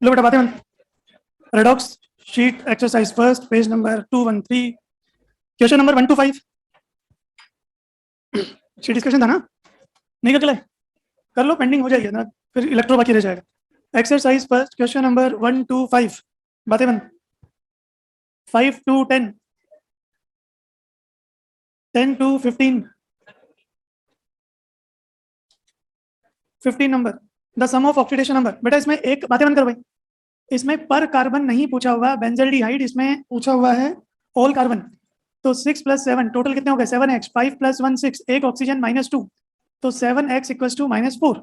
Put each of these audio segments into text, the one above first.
लो बेटा बातें redox sheet exercise first page number 213 question number 1 to 5 sheet discussion था ना, नहीं कर लाए कर लो, पेंडिंग हो जाएगी ना, फिर इलेक्ट्रो बाकी रह जाएगा। Exercise first question number 1 to 5 बातें बंद 5 to 10 10 to 15 15 number the sum of oxidation number. बेटा इसमें एक बातें बंद करो भाई, इसमें पर कार्बन नहीं पूछा हुआ, बेंजल्डिहाइड इसमें पूछा हुआ है ऑल कार्बन। तो 6 + 7 टोटल कितने हो गए 7x, 5 + 1 6, एक ऑक्सीजन -2, तो 7x = -4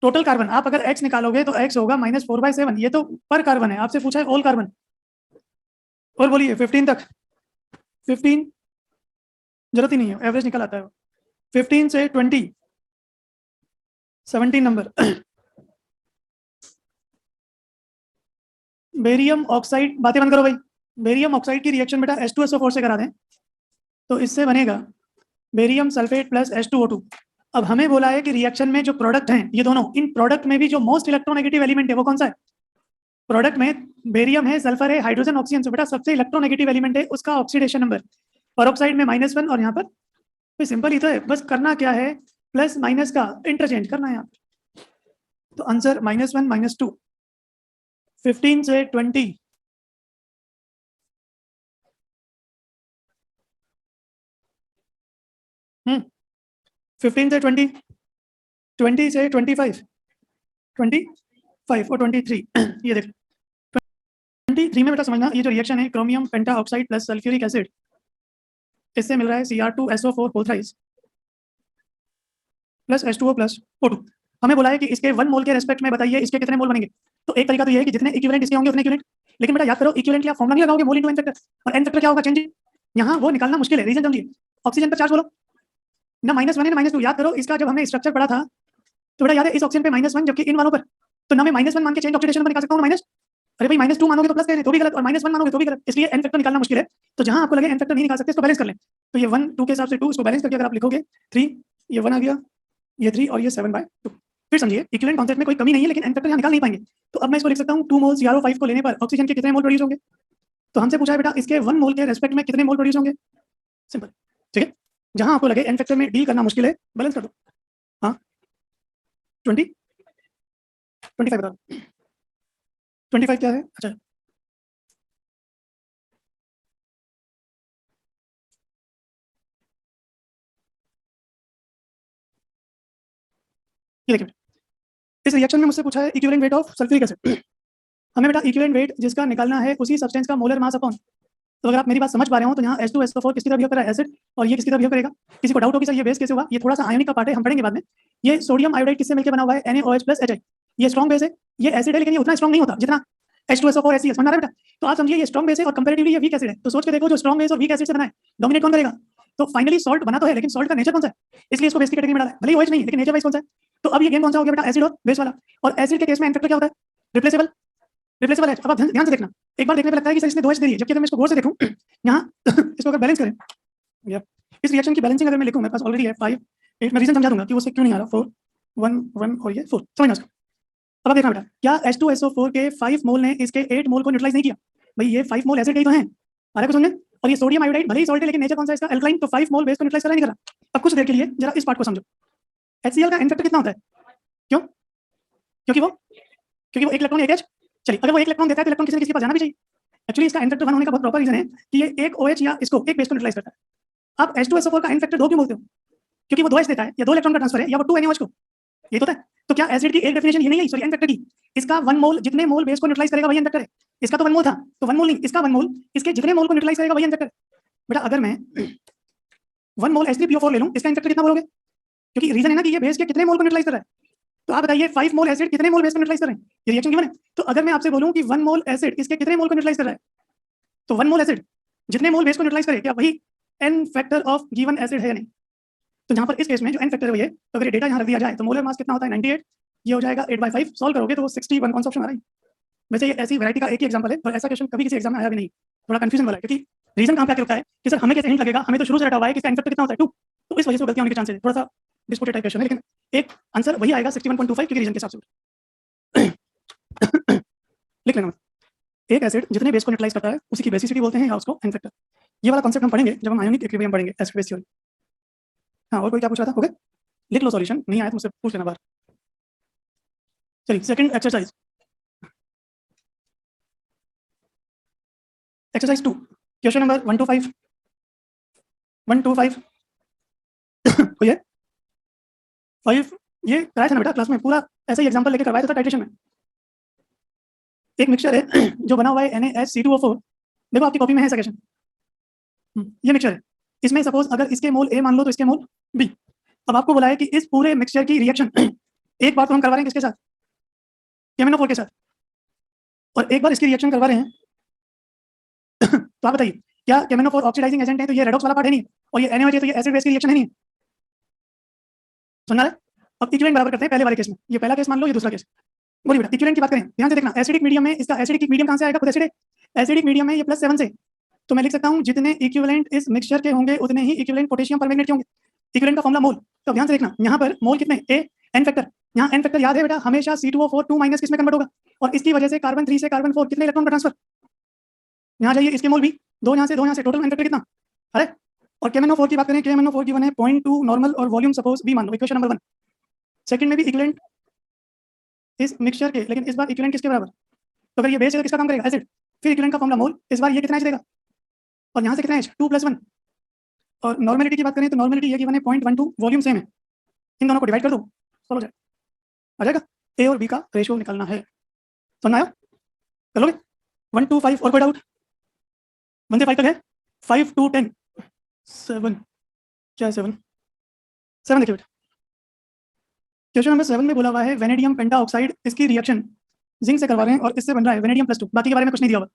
टोटल कार्बन। आप अगर x निकालोगे तो x होगा -4/7, ये तो पर कार्बन है, आपसे पूछा है ऑल कार्बन। और बोलिए 15 तक, 15 जरूरत ही नहीं है, एवरेज निकल आता है। 15 से 20 17 नंबर बेरियम ऑक्साइड, बातें बंद करो भाई। बेरियम ऑक्साइड की रिएक्शन बेटा H2SO4 से करा दें तो इससे बनेगा बेरियम सल्फेट प्लस H2O2। अब हमें बोला है कि रिएक्शन में जो प्रोडक्ट हैं ये दोनों, इन प्रोडक्ट में भी जो मोस्ट इलेक्ट्रोनेगेटिव एलिमेंट है वो कौन सा है? प्रोडक्ट में बेरियम है, सल्फर है, हाइड्रोजन, ऑक्सीजन। से बेटा सबसे इलेक्ट्रोनेगेटिव एलिमेंट है उसका ऑक्सीडेशन नंबर, परोक्साइड में -1 और यहाँ पर सिंपल ही तो है, बस करना क्या है प्लस माइनस का इंटरचेंज करना है यहाँ पे। तो आंसर -1 -2 15 से 20 15 से 20 20 से 25 25 और 23 ये देख 23 में बेटा समझना, ये जो रिएक्शन है क्रोमियम पेंटा ऑक्साइड प्लस सल्फ्यूरिक एसिड, इससे मिल रहा है Cr2SO4 whole thrice plus H2O plus O2। हमें बोला है कि इसके 1 मोल के रेस्पेक्ट में बताइए इसके कितने मोल बनेंगे। तो एक तरीका तो ये है कि जितने इक्विवेलेंट इसके होंगे उतने इक्विवेलेंट, लेकिन बेटा याद करो इक्विवेलेंट के आप फॉर्मूला नहीं लगाओगे मोल इनटू एन फैक्टर, और एन फैक्टर क्या होगा चेंज, यहाँ वो निकालना मुश्किल है। रीजन समझिए, ऑक्सीजन पर चार्ज बोलो ना -1 है ना -2। याद करो इसका जब हमने स्ट्रक्चर पढ़ा था तो बेटा याद है इस ऑक्सीजन पे -1 जबकि इन वालों पर, तो ना मैं -1 मान के चेंज ऑक्सीडेशन पर निकाल सकता हूँ माइनस, अरे भाई -2 मानोगे तो प्लस करें तो भी गलत, और -1 मानोगे तो भी गलत, इसलिए एन फैक्टर निकालना मुश्किल है। तो जहां आपको लगे एन फैक्टर नहीं निकाल सकते इसको बैलेंस कर लें। तो ये 1 2 के हिसाब से 2, इसको बैलेंस करके अगर आप लिखोगे 3, ये 1 आ गया, ये 3 और ये 7/2। फिर समझिए इक्विवेलेंट कॉन्सेप्ट में कोई कमी नहीं है, लेकिन एन फैक्टर यहाँ निकाल नहीं पाएंगे। तो अब मैं इसको लिख सकता हूँ 2 मोल CrO5 को लेने पर ऑक्सीजन के कितने मोल प्रोड्यूस होंगे। तो हमसे पूछा है बेटा इसके 1 मोल के रेस्पेक्ट में कितने मोल प्रोड्यूस होंगे, सिंपल। ठीक है, जहां आपको लगे एन फैक्टर में डील करना मुश्किल है बैलेंस कर दो। हाँ 20 25 बता दो 25 क्या है, अच्छा ये देखिए इस रिएक्शन में मुझसे पूछा है equivalent weight of sulphuric acid. हमें बेटा इक्विवेलेंट वेट जिसका निकालना है उसी सब्सटेंस का मोलर मास अपॉन, तो अगर आप मेरी बात समझ पा रहे हो तो यहाँ H2SO4 किसकी तरह बिहेव कर रहा है एसिड, और ये किसकी तरह बिहेव करेगा। किसी को डाउट हो कि सर ये बेस कैसे हुआ, ये थोड़ा सा आयोनिक का पार्ट है, हम पढ़ेंगे बाद में। ये सोडियम आयोडाइड किससे मिलकर बना हुआ है NaOH + HI, ये स्ट्रॉन्ग बेस है, ये एसिड है लेकिन ये उतना स्ट्रॉन्ग नहीं होता जितना H2SO4 ऐसी है, समझ आ रहा है बेटा। तो आप समझिए ये स्ट्रॉन्ग बेस है और कंपैरेटिवली ये वीक एसिड है, तो सोच के देखो जो स्ट्रॉन्ग बेस और वीक एसिड से बना है डोमिनेट कौन करेगा। तो फाइनली सॉल्ट बना तो है लेकिन सॉल्ट का नेचर कौन सा है, इसलिए इसको बेस की कैटेगरी में डाला है, भले ही OH नहीं लेकिन नेचर वाइज कौन सा है। तो अब ये गेम कौन सा हो गया बेटा, एसिड और बेस वाला। और एसिड के केस में एन फैक्टर क्या होता है, रिप्लेसेबल, रिप्लेसेबल एच। अब आप ध्यान से देखना, एक बार देखने पे लगता है कि सर इसने 2 एच दे दिए, जबकि अगर मैं इसको गौर से देखूं यहाँ इसको अगर बैलेंस करें, या इस रिएक्शन की बैलेंसिंग अगर मैं लिखूं, मेरे पास ऑलरेडी है 5 8, मैं रीजन समझा दूंगा कि वो से क्यों नहीं आ रहा, 4 1 1 और ये 4, समझना उसको। अब आप देखना बेटा क्या H2SO4 के 5 मोल ने इसके 8 मोल को न्यूट्रलाइज नहीं किया, भाई ये 5 मोल एसिड के ही तो हैं, आ रहा है कुछ समझे। और ये सोडियम आयोडाइड भले ही सॉल्ट है लेकिन नेचर कौन सा है इसका, एल्कलाइन, तो 5 मोल बेस को न्यूट्रलाइज कर नहीं कर रहा। अब कुछ देर के लिए जरा इस पार्ट को समझो, HCl का एन फैक्टर कितना होता है, क्यों, क्योंकि वो एक इलेक्ट्रॉन एक एच, चलिए अगर वो एक इलेक्ट्रॉन देता है तो इलेक्ट्रॉन किसी न किसी के पास जाना भी चाहिए। एक्चुअली इसका एन फैक्टर 1 होने का बहुत प्रॉपर रीजन है कि ये एक OH या इसको एक बेस को न्यूट्रलाइज करता है। आप H2SO4 का एन फैक्टर 2 क्यों बोलते हो, क्योंकि वो 2 H देता है या 2 इलेक्ट्रॉन का ट्रांसफर है या वो 2 NaOH को, ये तो होता है। तो क्या एसिड की एक डेफिनेशन ये नहीं है, सॉरी एन फैक्टर की, इसका 1 मोल जितने मोल बेस को न्यूट्रलाइज करेगा वही एन फैक्टर है। इसका तो 1 मोल था तो 1 मोल नहीं, इसका 1 मोल इसके जितने मोल को न्यूट्रलाइज करेगा वही एन फैक्टर है। बेटा अगर मैं 1 मोल H3PO4 ले लूं इसका एन फैक्टर कितना बोलोगे, क्योंकि रीजन है ना कि ये बेस के कितने मोल को न्यूट्रलाइज कर रहा है। तो आप बताइए 5 मोल एसिड कितने मोल बेस को न्यूट्रलाइज कर रहे हैं, ये रिएक्शन गिवन है। तो अगर मैं आपसे बोलूं कि 1 मोल एसिड इसके कितने मोल को न्यूट्रलाइज कर रहा है, तो 1 मोल एसिड जितने मोल बेस को न्यूट्रलाइज करे क्या वही N factor of given acid है या नहीं। तो जहां पर इस केस में जो एन फैक्टर है वो ये, तो अगर ये डेटा यहाँ रख दिया जाए तो मोलर मास कितना होता है 98, ये हो जाएगा 8/5, सॉल्व करोगे तो वो 61 कौन सा ऑप्शन आ रहा है। वैसे ये ऐसी वैरायटी का एक ही एग्जांपल है और ऐसा क्वेश्चन कभी किसी एग्जाम में आया भी नहीं, थोड़ा कंफ्यूजन वाला है, क्योंकि रीजन कहां पे आके रुका है कि सर हमें कैसे हिंट लगेगा, हमें तो शुरू से रटा हुआ है कि इसका एन फैक्टर कितना होता है 2, तो इस वजह से गलती होने के चांसेस है, थोड़ा सा डिस्प्यूटेड टाइप क्वेश्चन है, लेकिन एक आंसर वही आएगा 61.25 क्योंकि रीजन के हिसाब से। लिख लेना। एक एसिड जितने बेस को न्यूट्रलाइज करता है उसी की बेसिसिटी बोलते हैं या उसको एन फैक्टर। ये वाला कॉन्सेप्ट हम पढ़ेंगे जब हम आयोनिक इक्विलिब्रियम पढ़ेंगे एसिड बेस थ्योरी। हाँ, और कोई क्या पूछ रहा था? ओके, लिख लो सॉल्यूशन, नहीं आया तो मुझसे पूछ लेना बाहर। चलिए second exercise, exercise 2, question number 125 125 ये 5 ये कराया था ना बेटा क्लास में, पूरा ऐसा ही एग्जांपल लेके करवाया था टाइट्रेशन में। एक मिक्सचर है जो बना हुआ है NaHC2O4, देखो आपकी कॉपी में है ऐसा क्वेश्चन। ये मिक्सचर है, इसमें सपोज अगर इसके मोल A मान लो तो इसके मोल B। अब आपको बोला है कि इस पूरे मिक्सचर की रिएक्शन एक बार तो हम करवा रहे हैं किसके साथ? KMnO4 के साथ, और एक बार इसकी रिएक्शन करवा रहे हैं तो आप बताइए क्या KMnO4 ऑक्सीडाइजिंग एजेंट है? तो ये रेडॉक्स वाला पार्ट है नहीं, और ये NaOH है तो ये एसिड बेस की रिएक्शन है नहीं। समझ रहा है? अब इक्विवेलेंट बराबर करते हैं पहले वाले केस में, ये पहला केस मान लो, ये दूसरा केस। बोलिए बेटा इक्विवेलेंट की बात करें, ध्यान से देखना, एसिडिक मीडियम में इसका एसिडिक मीडियम कहां से आएगा? खुद एसिड है, एसिडिक मीडियम में ये +7 से, तो मैं लिख सकता हूं जितने इक्विवेलेंट इस मिक्सचर के होंगे उतने ही इक्विवेलेंट पोटेशियम परमैंगनेट के होंगे। इक्विवेलेंट का फॉर्मूला मोल, तो ध्यान से देखना यहाँ पर मोल कितने? A n फैक्टर, यहाँ n फैक्टर याद है बेटा हमेशा C2O4 2 माइनस किस में कन्वर्ट होगा, और इसकी वजह से कार्बन 3 से कार्बन 4 कितने इलेक्ट्रॉन का ट्रांसफर? यहाँ जाइए, इसके मोल भी 2 यहाँ से, टोटल n फैक्टर कितना? अरे, और KMnO4 की बात करें, KMnO4 की 1 है 0.2 नॉर्मल और वॉल्यूम सपोज B मान लो, इक्वेशन नंबर 1। सेकंड में भी इक्विवेलेंट इस मिक्सचर के, लेकिन इस बार इक्विवेलेंट किसके बराबर? तो अगर ये बेस है तो किसका काम करेगा? एसिड। फिर इक्विवेलेंट का फॉर्मूला मोल, इस बार ये कितना H देगा, और यहाँ से कितना H 2 + 1। और नॉर्मेलिटी की बात करें तो नॉर्मेलिटी ये गिवन है 0.12, वॉल्यूम सेम है, इन दोनों को डिवाइड कर दो, सॉल्व हो जाएगा, आ जाएगा। ए और बी का रेशियो निकालना है, समझ आया? कर लोगे? 1 2 5 और कोई डाउट? 1 से 5 तक है, 5 2 10 7, क्या है 7 देखिए बेटा, क्वेश्चन नंबर 7 में बोला हुआ है वेनेडियम पेंटाऑक्साइड, इसकी रिएक्शन जिंक से करवा रहे हैं और इससे बन रहा है वेनेडियम +2, बाकी के बारे में कुछ नहीं दिया हुआ।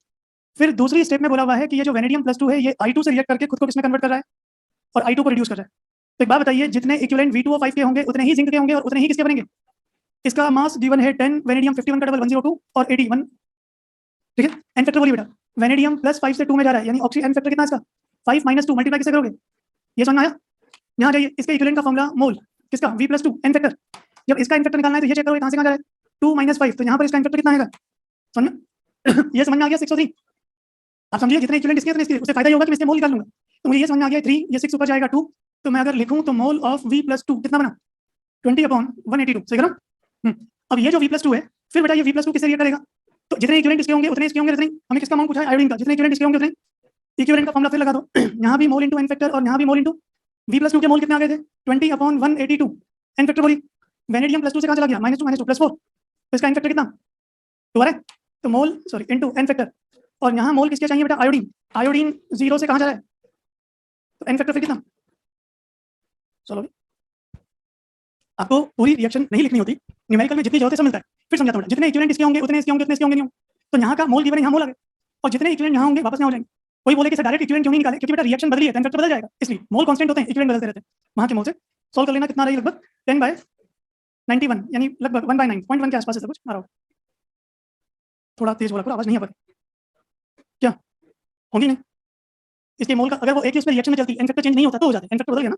फिर दूसरी स्टेप में बोला हुआ है कि ये जो वेनेडियम +2 है ये I2 से रिएक्ट करके खुद को किसमें कन्वर्ट कर रहा है, और I2 को रिड्यूस कर रहा है। तो एक बात बताइए, जितने इक्विवेलेंट V2O5 के होंगे उतने ही जिंक के होंगे और उतने ही किसके बनेंगे? इसका मास गिवन है 10, वेनेडियम 51 का डबल 102 और 81, ठीक है। एन फैक्टर बोलिए बेटा, वेनेडियम +5 से 2 में जा रहा है, यानी ऑक्सी एन फैक्टर कितना है इसका? 5 - 2 मल्टीप्लाई किससे करोगे? ये समझ में आया? यहाँ जाइए, इसके इक्विवेलेंट का फॉर्मूला मोल किसका? V+2 N factor. जब इसका एन फैक्टर निकालना है तो ये चेक करोगे कहां से कहां जा रहा है, 2 - 5, तो यहाँ पर इसका एन फैक्टर कितना आएगा? समझ में ये समझ में आ गया? 603। आप समझिए जितने इक्विवेलेंट इसके उतने इसके, उससे फायदा ये होगा कि मैं इसके मोल निकाल लूंगा। तो मुझे ये समझ में आ गया 3, ये 6 ऊपर जाएगा 2, तो मैं अगर लिखूं तो मोल ऑफ V+2 कितना बना? 20/182, सही है ना? अब ये जो V+2 है, फिर बेटा ये V+2 किससे रिएक्ट करेगा? तो जितने इक्विवेलेंट इसके होंगे उतने इसके होंगे, उतने हमें किसका मान पूछा है? आयोडीन का। जितने इक्विवेलेंट इसके होंगे उतने इक्विवेलेंट का फॉर्मूला फिर लगा दो यहाँ भी मोल इनटू एन फैक्टर और यहाँ भी मोल इनटू V+2 के मोल कितने आ गए थे? 20/182। एन फैक्टर बोलिए, वेनेडियम +2 से कहां चला गया? -2 +4, तो इसका एन फैक्टर कितना? 2 आ रहा है, तो मोल सॉरी इनटू एन फैक्टर, और यहाँ मोल किसके चाहिए बेटा? आयोडीन। आयोडीन 0 से कहां जा रहा है, तो एन फैक्टर फिर कितना? चलो आपको पूरी रिएक्शन नहीं लिखनी होती, न्यूमेरिकल में जितनी जरूरत है सब मिलता है। फिर समझाता हूं, जितने इक्विवेलेंट इसके होंगे उतने इसके होंगे, उतने इसके होंगे नहीं होंगे, तो यहाँ का मोल गिवन है, यहाँ मोल आ गए, और जितने इक्विवेलेंट यहाँ होंगे वापस यहाँ हो जाएंगे। कोई बोले कि सर डायरेक्ट इक्विवेलेंट क्यों नहीं निकाले? क्योंकि बेटा रिएक्शन बदली है, एन फैक्टर बदल जाएगा, इसलिए मोल कांस्टेंट होते हैं, इक्विवेलेंट बदलते रहते हैं। वहाँ के मोल से सॉल्व कर लेना, कितना रही लगभग 10/91, यानी लगभग 1/9, 0.1 के आसपास ऐसा कुछ आ रहा हो। थोड़ा तेज बोला करो, आवाज नहीं आ पाती क्या? होंगी नहीं इसके मोल का, अगर वो एक ही उसमें रिएक्शन में चलती, एन फैक्टर चेंज नहीं होता तो हो जाता है। एन फैक्टर बदल गया ना,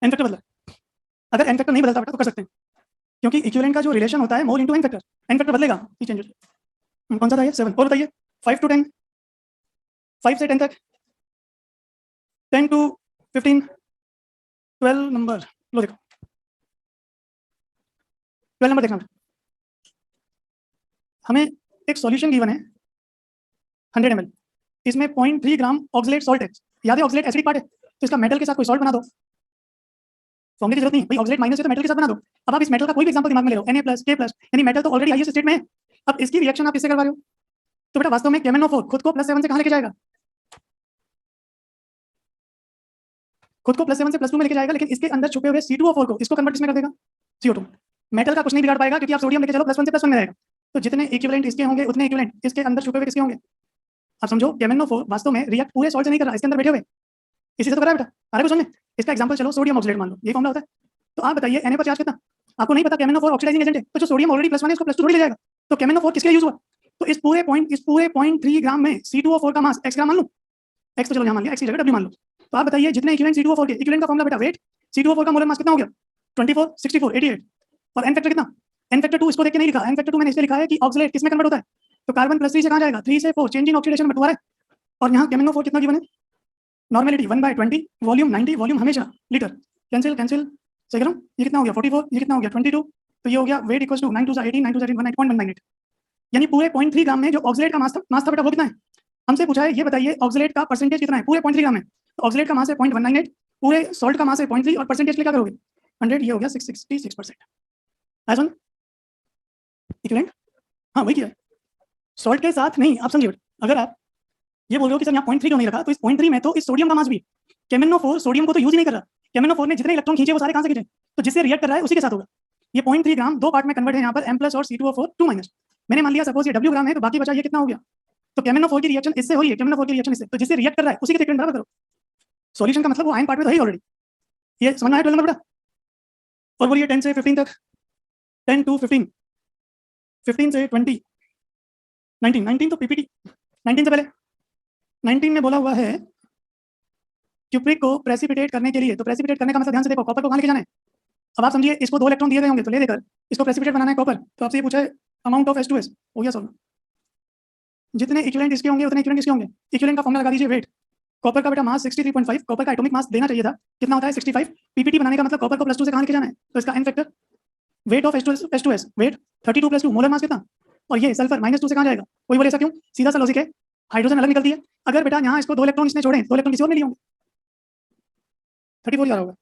एन फैक्टर बदला। अगर एन फैक्टर नहीं बदलता बेटा तो कर सकते हैं, क्योंकि इक्विवेलेंट का जो रिलेशन होता है mole into n factor, n factor बदलेगा ही चेंज हो जाएगा। कौन सा था ये? 7। और बताइए 5 to 10, 5 से 10 तक, 10 to 15, 12 नंबर लो देखो, 12 नंबर देखना, हमें एक सॉल्यूशन गिवन है 100 ml, इसमें 0.3 ग्राम ऑक्सलेट सॉल्ट है। याद है ऑक्सलेट एसिडिक पार्ट है, तो इसका मेटल के साथ कोई सॉल्ट बना दो, फॉर्मूले की जरूरत नहीं भाई, ऑक्सलेट माइनस है तो मेटल के साथ बना दो। अब आप इस मेटल का कोई भी एग्जांपल दिमाग में ले लो, Na+, K+, यानी मेटल तो ऑलरेडी आईएस स्टेट में है। अब इसकी रिएक्शन आप किससे करवा रहे हो? तो बेटा वास्तव में KMnO4 खुद को +7 से कहां लेके जाएगा? खुद को +7 से +2 में लेके जाएगा, लेकिन इसके अंदर छुपे हुए C2O4 को इसको कन्वर्ट किसमें कर देगा? CO2। मेटल का कुछ नहीं बिगाड़ पाएगा, क्योंकि आप सोडियम लेके चलो +1 से +1 में रहेगा। तो जितने इक्विवेलेंट इसके होंगे उतने इक्विवेलेंट इसके अंदर छुपे हुए किसके होंगे? आप समझो KMnO4 वास्तव में रिएक्ट पूरे सॉल्ट से नहीं कर रहा, इसके अंदर बैठे हुए इसी से तो कर रहा है बेटा। अरे कुछ समझे, इसका एग्जांपल चलो सोडियम ऑक्सीडेट मान लो, ये फॉर्मूला होता है। तो आप बताइए Na पर चार्ज कितना? आपको नहीं पता, KMnO4 ऑक्सीडाइजिंग एजेंट है, तो जो सोडियम ऑलरेडी +1 है उसको +2 थोड़ी ले जाएगा। तो KMnO4 किसके लिए यूज हुआ? तो इस पूरे 0.3 ग्राम में C2O4 का मास x ग्राम मान लो, x तो चलो यहाँ मान लिया, x की जगह W मान लो। तो आप बताइए जितने इक्विवेलेंट C2O4 के, इक्विवेलेंट का फॉर्मूला बेटा वेट, C2O4 का मोलर मास कितना हो गया? 24, 64, 88, और एन फैक्टर कितना? एन फैक्टर 2 इसको देख के नहीं लिखा, एन फैक्टर 2 मैंने इसलिए लिखा है कि ऑक्सीलेट किसमें कन्वर्ट होता है, तो कार्बन +3 से कहां जाएगा, 3 से 4, चेंज इन ऑक्सीडेशन बंटवारा है। और यहाँ KMnO4 कितना गिवन है, नॉर्मेलिटी 1/20, वॉल्यूम 90, वॉल्यूम हमेशा लीटर, कैंसिल कैंसिल, सही करूं, ये कितना हो गया 44, ये कितना हो गया 22, तो ये हो गया वेट इक्वल्स टू 9 2 18, 9 2 18, 190.198, यानी पूरे 0.3 ग्राम में जो ऑक्सीलेट का मास था बेटा वो कितना है, हमसे पूछा है ये बताइए ऑक्सीलेट का परसेंटेज कितना है पूरे 0.3 ग्राम में, तो ऑक्सीलेट का मास है 0.198, पूरे सॉल्ट का मास है 0.3 और परसेंटेज के लिए क्या करोगे 100, ये हो गया 666%। ऐसा इक्विवेलेंट, हाँ वही किया है, सॉल्ट के साथ नहीं, आप समझिए अगर आप ये बोल रहे हो कि सर यहाँ 0.3 क्यों नहीं रखा, तो इस 0.3 में तो इस सोडियम का मास भी, KMnO4 सोडियम को तो यूज ही नहीं कर रहा, KMnO4 ने जितने इलेक्ट्रॉन खींचे वो सारे कहां से खींचे, तो जिससे रिएक्ट कर रहा है उसी के साथ होगा। ये 0.3 ग्राम दो पार्ट में कन्वर्ट है यहाँ पर M+ और C2O4 2-, मैंने मान लिया सपोज ये W ग्राम है, तो बाकी बचा ये कितना हो गया, तो KMnO4 की रिएक्शन इससे हो रही है, KMnO4 की रिएक्शन इससे, तो जिससे रिएक्ट कर रहा है उसी के ट्रीटमेंट बराबर करो। सॉल्यूशन का मतलब वो आयन पार्ट में तो है ही ऑलरेडी, ये समझ में आया 12 नंबर बेटा। और बोलिए 10 से 15 तक, 10 to 15, 15 से 20, 19, 19 तो PPT, 19 से पहले 19 में बोला हुआ है क्यूप्रिक को प्रेसिपिटेट करने के लिए, तो प्रेसिपिटेट करने का मतलब ध्यान से देखो, कॉपर को कहां लेके जाना है, अब आप समझिए इसको 2 इलेक्ट्रॉन दिए गए होंगे, तो ले लेकर इसको प्रेसिपिटेट बनाना है कॉपर, तो आपसे ये पूछा है अमाउंट ऑफ H2S, हो गया सॉल्व, जितने इक्विवेलेंट इसके होंगे उतने इक्विवेलेंट इसके होंगे, इक्विवेलेंट का फॉर्मूला लगा दीजिए वेट, कॉपर का बेटा मास 63.5, कॉपर का एटॉमिक मास देना चाहिए था, कितना होता है 65, पीपीटी बनाने का मतलब कॉपर को +2 से कहां लेके जाना है, तो इसका N factor, weight of H2S weight 32 + 2, molar mass कितना, और ये सल्फर -2 से कहां जाएगा, कोई बोले ऐसा क्यों, सीधा सा लॉजिक है, हाइड्रोजन अलग निकलती है, अगर बेटा यहाँ इसको 2 इलेक्ट्रॉन इसने छोड़े, 2 इलेक्ट्रॉन किसी और ने लिए होंगे, 34 जा रहा होगा।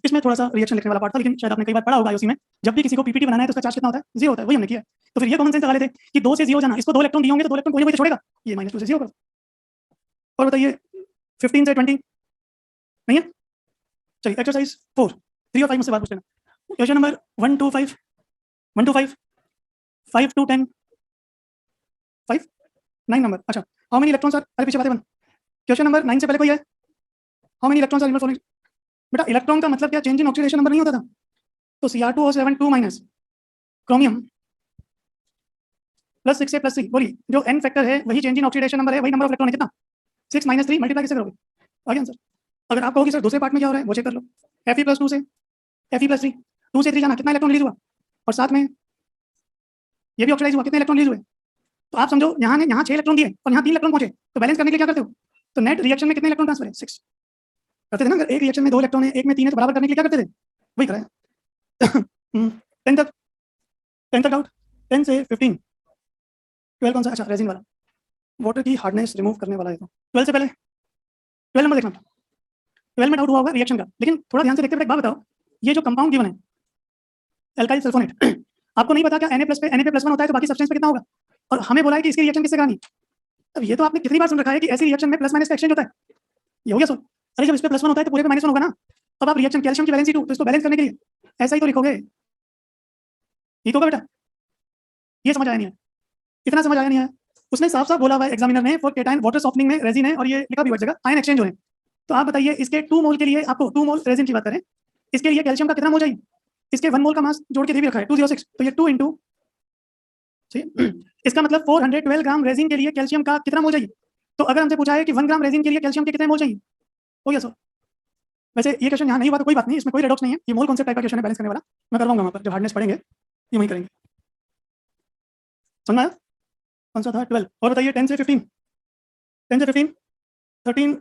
इसमें थोड़ा सा रिएक्शन लिखने वाला पार्ट था, लेकिन शायद आपने कई बार पढ़ा होगा उसी में, जब भी किसी को पीपीटी बनाना है तो उसका चार्ज कितना होता है, 0 होता है, वही हमने किया है। तो फिर ये कॉमन सेंस लगा लेते कि 2 से 0 जाना, इसको 2 इलेक्ट्रॉन दिए होंगे तो 2 इलेक्ट्रॉन कोई ना कोई तो छोड़ेगा, ये -2 से 0 होगा। और बताइए 15 से 20 नहीं है, चलिए एक्सरसाइज 4, 3 और 5 मुझसे बात पूछ लेना, question number 1 to 5, 1 to 5, 5 to 10, 5, 9 number, अच्छा हाउ मेनी इलेक्ट्रॉन्स आर, अरे पीछे बातें बंद, क्वेश्चन नंबर 9 से पहले कोई है, how many electrons are in following, बेटा इलेक्ट्रॉन का मतलब क्या चेंज इन ऑक्सीडेशन नंबर नहीं होता था, तो Cr2O7 2- क्रोमियम +6 से +3, बोलिए जो n फैक्टर है वही चेंज इन ऑक्सीडेशन नंबर है, वही नंबर ऑफ इलेक्ट्रॉन है कितना, 6 - 3 मल्टीप्लाई कैसे करोगे, आ गया आंसर। अगर आप कहोगे सर दूसरे पार्ट में क्या हो रहा है वो चेक कर लो, Fe+2 से Fe+3, 2 से 3 जाना, कितना इलेक्ट्रॉन रिलीज हुआ, और साथ में ये भी ऑक्सीडाइज हुआ, कितने इलेक्ट्रॉन रिलीज हुए, तो आप समझो यहाँ 6 इलेक्ट्रॉन दिए और यहाँ 3 इलेक्ट्रॉन पहुंचे, तो बैलेंस करने के लिए क्या करते हो, तो नेट रिएक्शन में कितने इलेक्ट्रॉन ट्रांसफर है, 6 करते थे ना, अगर एक रिएक्शन में 2 इलेक्ट्रॉन है एक में 3 है तो बराबर करने के लिए क्या करते थे, वही करा है। 10 तक डाउट, 10 से 15, 12 कौन सा, अच्छा रेजिन वाला, वाटर की हार्डनेस रिमूव करने वाला है, तो 12 से पहले 12 नंबर देखना, 12 में डाउट हुआ होगा रिएक्शन का, लेकिन थोड़ा ध्यान से देखते हुए एक बात बताओ, ये जो कंपाउंड गिवन है एल्काइल सल्फोनेट, आपको नहीं पता क्या Na+ पे Na+1 होता है तो बाकी सब्सटेंस पे कितना होगा, और हमें बोला है कि इसकी रिएक्शन किससे करानी, अब ये तो आपने कितनी बार सुन रखा है कि ऐसी रिएक्शन में प्लस माइनस का एक्सचेंज होता है, ये हो गया सर, अरे जब इस पे +1 होता है तो पूरे पे -1 होगा ना, अब आप रिएक्शन कैल्शियम की वैलेंसी 2, तो इसको बैलेंस करने के लिए ऐसा ही तो लिखोगे, ठीक होगा बेटा, ये समझ आया नहीं है, इतना समझ आया नहीं है, उसने साफ साफ बोला हुआ है एग्जामिनर ने फॉर केटाइन वाटर सॉफ्टनिंग में रेजिन है, और ये लिखा भी हुआ जगह आयन एक्सचेंज हो रहे हैं, तो आप बताइए इसके 2 मोल के लिए आपको 2 मोल रेजिन की बात करें, इसके लिए कैल्शियम का कितना मोल चाहिए, इसके 1 मोल का मास जोड़ के दे भी रखा है 206, तो ये 2 इंटू, इसका मतलब 412 ग्राम रेजिन के लिए कैल्शियम का कितना मोल चाहिए, तो अगर हमसे पूछा है कि 1 ग्राम रेजिन के लिए कैल्शियम के कितने मोल चाहिए, हो गया सर। वैसे ये क्वेश्चन यहाँ नहीं हुआ तो कोई बात नहीं, इसमें कोई रेडॉक्स नहीं है, ये मोल कॉन्सेप्ट टाइप का क्वेश्चन है बैलेंस करने वाला, मैं करवाऊंगा वहाँ पर जब हार्डनेस पढ़ेंगे ये वहीं करेंगे, समझ आया, कौन सा था 12, और बताइए 10 से 15, 10 से 15, 13,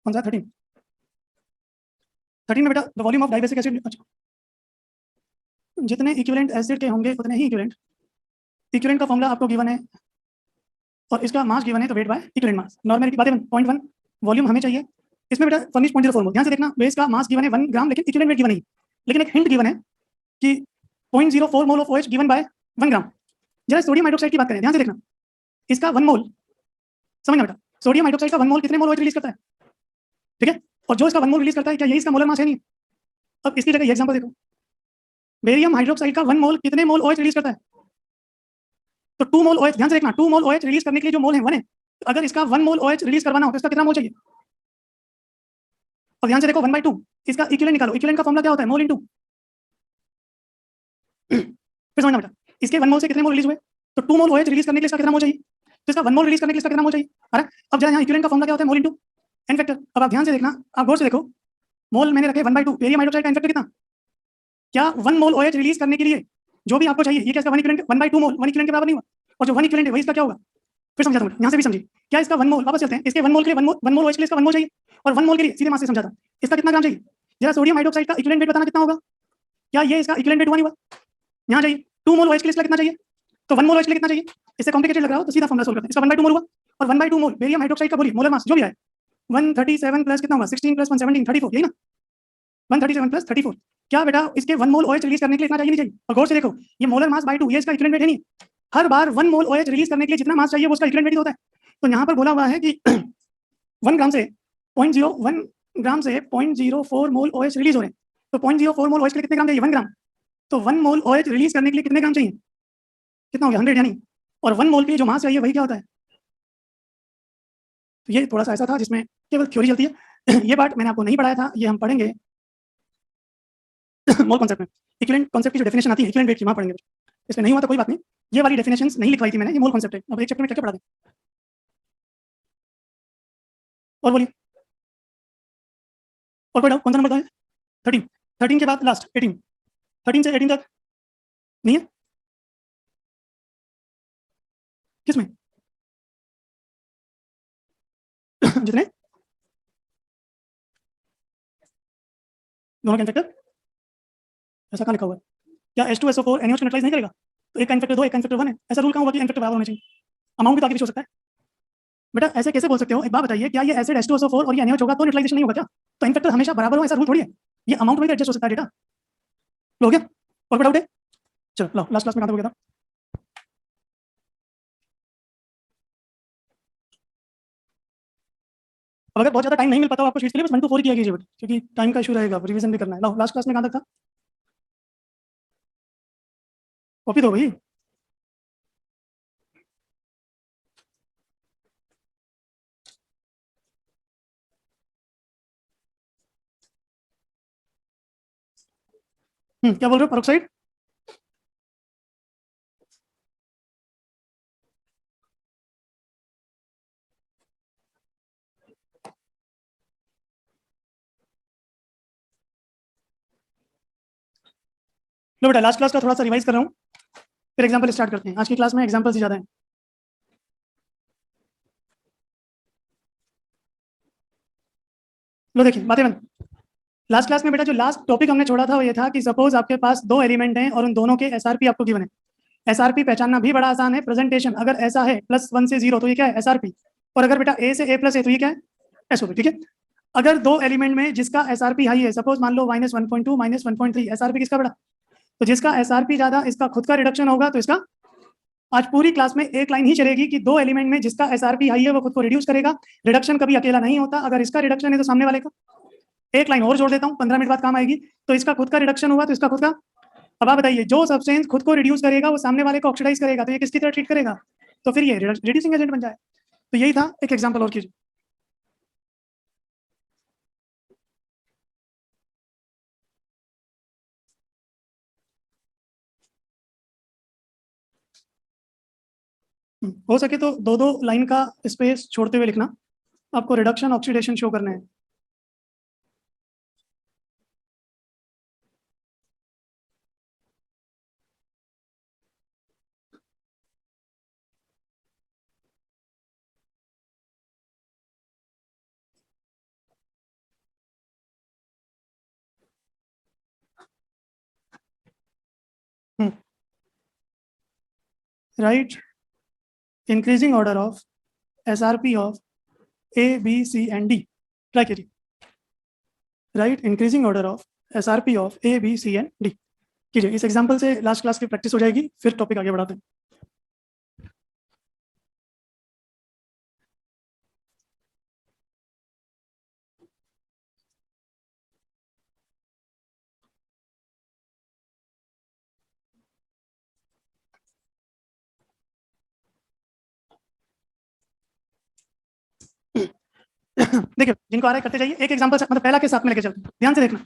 कौन सा 13, 13 में बेटा the volume of dibasic acid, अच्छा जितने इक्विवेलेंट एसिड के होंगे उतने ही इक्विवेलेंट, इक्विवेलेंट का फॉर्मूला आपको गिवन है और इसका मास गिवन है, तो weight by equivalent mass, normality बातें 0.1, वॉल्यूम हमें चाहिए, इसमें बेटा फर्निश 0.04 मोल, ध्यान से देखना बेस का मास गिवन है 1 ग्राम, लेकिन इक्विवेलेंट वेट गिवन नहीं, लेकिन एक हिंट गिवन है कि 0.04 mole of OH given by 1 ग्राम। जरा सोडियम हाइड्रोक्साइड की बात करें, ध्यान से देखना, इसका 1 मोल, समझना बेटा, सोडियम हाइड्रोक्साइड का 1 मोल कितने मोल OH रिलीज करता है, ठीक है, और जो इसका 1 मोल रिलीज करता है क्या यही इसका मोलर मास है नहीं, अब इसकी जगह ये एग्जांपल देखो, बेरियम हाइड्रोक्साइड का 1 मोल कितने मोल OH रिलीज करता है, तो 2 मोल OH, ध्यान से देखना 2 मोल OH रिलीज करने के लिए जो मोल है 1 है, तो अगर इसका 1 मोल OH रिलीज करवाना हो तो इसका कितना मोल चाहिए, और ध्यान से देखो 1/2, इसका इक्विवेलेंट निकालो, इक्विवेलेंट का फॉर्मूला क्या होता है, मोल इनटू फिर समझना बेटा, इसके 1 मोल से कितने मोल रिलीज हुए, तो 2 मोल OH रिलीज करने के लिए इसका कितना मोल चाहिए, तो इसका 1 मोल रिलीज करने के लिए इसका कितना मोल चाहिए। अरे अब जरा यहाँ इक्विवेलेंट का फॉर्मूला क्या होता है, मोल इनटू एन फैक्टर। अब आप ध्यान से देखना, आप गौर से देखो, मोल मैंने रखे 1/2, बेरियम हाइड्रोक्साइड का एन फैक्टर कितना, क्या 1 मोल OH रिलीज करने के लिए जो भी आपको चाहिए, ये क्या इसका 1 इक्विवेलेंट 1/2 मोल 1 इक्विवेलेंट के बराबर नहीं हुआ, और जो 1 इक्विवेलेंट है वही इसका क्या होगा। फिर समझाता हूँ, यहाँ से भी समझिए, क्या इसका 1 मोल, वापस चलते हैं, इसके 1 मोल के लिए 1 मोल OH के लिए इसका 1 मोल चाहिए, और 1 मोल के लिए सीधे मास से समझाता, इसका कितना ग्राम चाहिए, जरा सोडियम हाइड्रोक्साइड का इक्विवेलेंट वेट बताना कितना होगा, क्या ये इसका इक्विवेलेंट वेट हुआ नहीं हुआ, यहाँ चाहिए 2 मोल OH के लिए इसका कितना चाहिए, तो 1 मोल OH के लिए कितना चाहिए, इससे कॉम्प्लिकेटेड लग रहा हो तो सीधा फॉर्मूला सोल्व करते हैं, इसका 1/2 मोल हुआ, और 1/2 मोल बेरियम हाइड्रोक्साइड का बोलिए मोलर मास जो भी है 137 प्लस कितना होगा 16 प्लस 117 34, यही ना, 137 प्लस 34, क्या बेटा इसके 1 मोल OH रिलीज करने के लिए इतना चाहिए नहीं चाहिए, और गौर से देखो ये मोलर मास बाय 2, ये इसका इक्विवेलेंट वेट है नहीं, हर बार 1 मोल OH रिलीज करने के लिए जितना मास चाहिए वो उसका इक्विवेलेंट वेट होता है, तो यहाँ पर बोला हुआ है कि 1 ग्राम से 0.01 ग्राम से 0.04 मोल OH रिलीज हो रहे हैं, तो 0.04 मोल OH के लिए कितने ग्राम चाहिए, 1 ग्राम, तो 1 मोल OH रिलीज करने के लिए कितने ग्राम चाहिए, कितना हो गया 100 यानी, और 1 मोल के लिए जो मास चाहिए वही क्या होता है। तो ये थोड़ा सा ऐसा था जिसमें केवल थ्योरी चलती है ये पार्ट मैंने आपको नहीं पढ़ाया था, ये हम पढ़ेंगे मोल कॉन्सेप्ट में, इक्विवेलेंट कॉन्सेप्ट की जो डेफिनेशन आती है इक्विवेलेंट वेट की वहां पढ़ेंगे, इसमें नहीं हुआ तो कोई बात नहीं, ये वाली डेफिनेशंस नहीं लिखवाई थी मैंने, ये मोल कॉन्सेप्ट है, अब एक चैप्टर में क्या पढ़ा दें, और बोलिए, और कोई डाउट, कौन सा नंबर था 13, 13 के बाद लास्ट 18, 13 से 18 तक नहीं है, किसमें जितने दोनों का इनफेक्टर, ऐसा कहाँ लिखा हुआ है, क्या H2SO4 NaOH को न्यूट्रलाइज नहीं करेगा, तो एक का इनफेक्टर 2 एक का इनफेक्टर 1 है, ऐसा रूल कहाँ हुआ कि इनफेक्टर बराबर होने चाहिए, अमाउंट भी तो आगे पीछे हो सकता है, बेटा ऐसे कैसे बोल सकते हो, एक बात बताइए, क्या ये एसिड H2SO4 और ये NaOH होगा तो न्यूट्रलाइजेशन नहीं होगा क्या, तो इनफेक्टर हमेशा बराबर हो ऐसा रूल थोड़ी है, ये अमाउंट में एडजस्ट हो सकता है डेटा, हो गया, और कोई डाउट है, चलो लो लास्ट क्लास में खत्म हो गया था, अब अगर बहुत ज्यादा टाइम नहीं मिल पाता हो आपको शीट के लिए बस 1 to 4 किया कीजिए बेटा, क्योंकि टाइम का इशू रहेगा, रिवीजन भी करना है, लो लास्ट क्लास में कहाँ तक था, कॉपी दो भाई, क्या बोल रहे हो पेरोक्साइड, लो बेटा लास्ट क्लास का थोड़ा सा रिवाइज कर रहा हूँ, फिर एग्जाम्पल स्टार्ट करते हैं, आज की क्लास में एग्जाम्पल ही ज्यादा है, लो देखिए बातें बंद, लास्ट क्लास में बेटा जो लास्ट टॉपिक हमने छोड़ा था वो ये था कि सपोज आपके पास 2 एलिमेंट हैं और उन दोनों के SRP आपको गिवन है, SRP पहचानना भी बड़ा आसान है, प्रेजेंटेशन अगर ऐसा है +1 से 0 तो ये क्या है SRP, और अगर बेटा A से A+ है तो ये क्या है SOP, ठीक है, अगर 2 एलिमेंट में जिसका SRP हाई है, सपोज मान लो -1.2 -1.3, SRP किसका बड़ा, तो जिसका SRP ज्यादा इसका खुद का रिडक्शन होगा, तो इसका आज पूरी क्लास में एक लाइन ही चलेगी कि 2 एलिमेंट में जिसका SRP हाई है वो खुद को रिड्यूस करेगा, रिडक्शन कभी अकेला नहीं होता, अगर इसका रिडक्शन है तो सामने वाले का, एक लाइन और जोड़ देता हूँ 15 मिनट बाद काम आएगी, तो इसका खुद का रिडक्शन हुआ तो इसका खुद का, अब आप बताइए जो सब्सटेंस खुद को रिड्यूस करेगा वो सामने वाले को ऑक्सीडाइज करेगा, तो ये किसकी तरह ट्रीट करेगा, तो फिर ये रिड्यूसिंग एजेंट बन जाए, तो यही था, एक एग्जांपल और कीजिए, हो सके तो 2-2 लाइन का स्पेस छोड़ते हुए लिखना, आपको रिडक्शन ऑक्सीडेशन शो करना है, right increasing order of SRP of A B C and D, try कीजिए, right increasing order of SRP of A B C and D कीजिए, इस एग्जांपल से लास्ट क्लास की प्रैक्टिस हो जाएगी, फिर टॉपिक आगे बढ़ाते हैं, देखिए जिनको आ रहा है करते जाइए, एक एग्जांपल मतलब पहला के साथ में लेके चलते हैं, ध्यान से देखना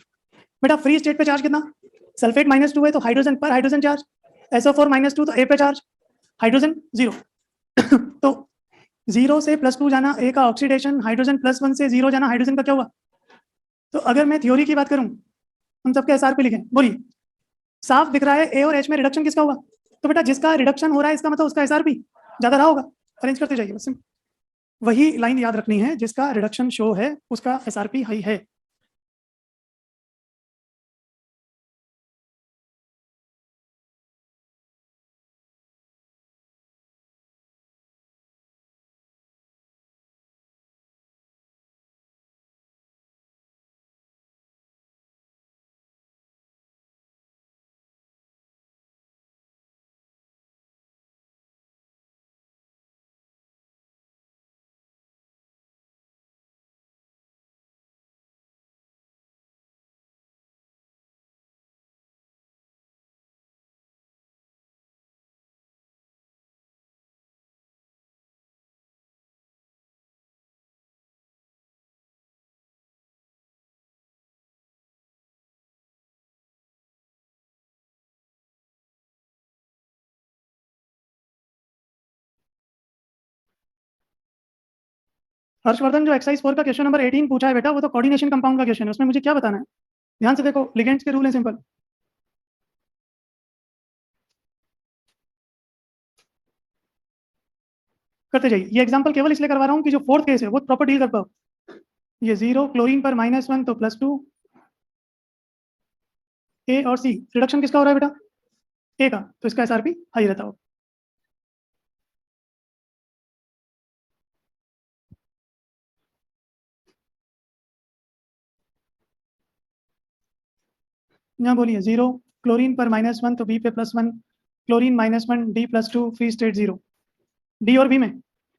बेटा, फ्री स्टेट पे चार्ज कितना, सल्फेट -2 है तो हाइड्रोजन पर हाइड्रोजन चार्ज, SO4 -2 तो A पे चार्ज, हाइड्रोजन 0 तो 0 से +2 जाना A का ऑक्सीडेशन, हाइड्रोजन +1 से 0 जाना हाइड्रोजन का क्या हुआ? तो अगर मैं थ्योरी की बात करूं, हम सबके SR पे लिखें, बोलिए साफ दिख रहा है A और H में रिडक्शन किसका हुआ? तो बेटा जिसका रिडक्शन हो रहा है इसका मतलब उसका SR भी ज्यादा रहा होगा। अरेंज करते जाइए, बस वही लाइन याद रखनी है, जिसका रिडक्शन शो है उसका SRP हाई है। हर्षवर्धन, जो एक्सरसाइज 4 का क्वेश्चन नंबर 18 पूछा है बेटा, वो तो कोऑर्डिनेशन कंपाउंड का क्वेश्चन है, उसमें मुझे क्या बताना है? ध्यान से देखो, लिगेंड्स के रूल है सिंपल। करते जाइए, ये एग्जांपल केवल इसलिए करवा रहा हूँ कि जो फोर्थ केस है वो प्रॉपर डील कर पाओ। ये 0 क्लोरीन पर -1 तो +2, ए और सी रिडक्शन किसका हो रहा है बेटा? ए का, तो इसका SRP हाई रहता हो। यहाँ बोलिए 0 क्लोरीन पर -1 तो बी पे +1, chlorine -1 D+2 free state 0, D और बी में,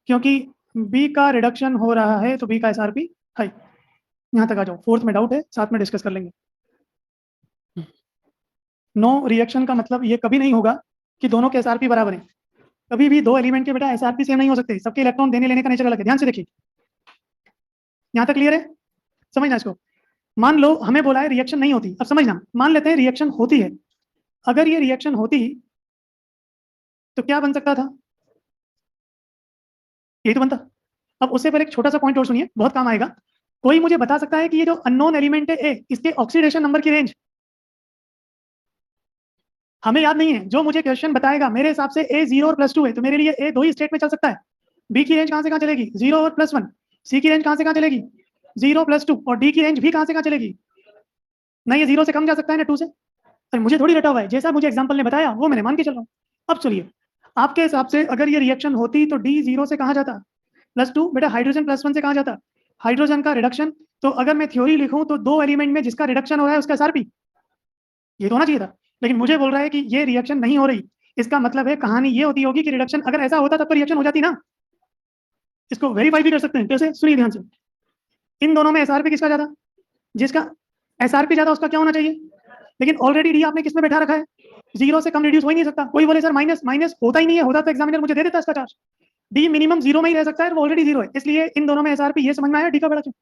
क्योंकि बी का रिडक्शन हो रहा है तो बी का SRP हाई। यहाँ तक आ जाओ, फोर्थ में डाउट है साथ में डिस्कस कर लेंगे। नो रिएक्शन का मतलब ये कभी नहीं होगा कि दोनों के SRP बराबर हैं। कभी भी दो एलिमेंट के बेटा SRP सेम नहीं हो सकते, सबके इलेक्ट्रॉन देने लेने का नेचर अलग है। ध्यान से देखिए, यहाँ तक क्लियर है? समझना इसको। मान लो हमें बोला है रिएक्शन नहीं होती, अब समझना, मान लेते हैं रिएक्शन होती है। अगर ये रिएक्शन होती तो क्या बन सकता था? यही तो बनता। अब उससे पर एक छोटा सा पॉइंट और सुनिए, बहुत काम आएगा। कोई मुझे बता सकता है कि ये जो अननोन एलिमेंट है ए, इसके ऑक्सीडेशन नंबर की रेंज हमें याद नहीं है। जो मुझे क्वेश्चन बताएगा मेरे हिसाब से ए 0 और +2 है, तो मेरे लिए ए दो ही स्टेट में चल सकता है। बी की रेंज कहां से कहां चलेगी? 0 और +1। सी की रेंज कहां से कहां चलेगी? 0 +2। और डी की रेंज भी कहां से कहां चलेगी? ना ये 0 से कम जा सकता है ना 2 से। अरे मुझे थोड़ी रटा हुआ है, जैसा मुझे एग्जाम्पल ने बताया वो मैंने मान के चल रहा हूँ। अब चलिए, आपके हिसाब से अगर ये रिएक्शन होती तो डी 0 से कहां जाता? +2। बेटा हाइड्रोजन +1 से कहां जाता? हाइड्रोजन का रिडक्शन। तो अगर मैं थ्योरी लिखूं तो दो एलिमेंट में जिसका रिडक्शन हो रहा है उसका SRP ये तो होना चाहिए था, लेकिन मुझे बोल रहा है कि ये रिएक्शन नहीं हो रही। इसका मतलब है कहानी ये होती होगी कि रिडक्शन अगर ऐसा होता तब तो रिएक्शन हो जाती ना। इसको वेरीफाई भी कर सकते हैं, कैसे? सुनिए ध्यान से। इन दोनों में SRP किसका ज्यादा? जिसका SRP ज्यादा उसका क्या होना चाहिए? लेकिन ऑलरेडी डी आपने किसमें बैठा रखा है? 0 से कम रिड्यूस हो ही नहीं सकता। कोई बोले सर माइनस माइनस होता ही नहीं है, होता तो एग्जामिनर मुझे दे देता इसका चार्ज। डी मिनिमम 0 में ही रह सकता है, वो ऑलरेडी 0 है, इसलिए इन दोनों में SRP ये समझ में आया डी का बड़ा क्यों?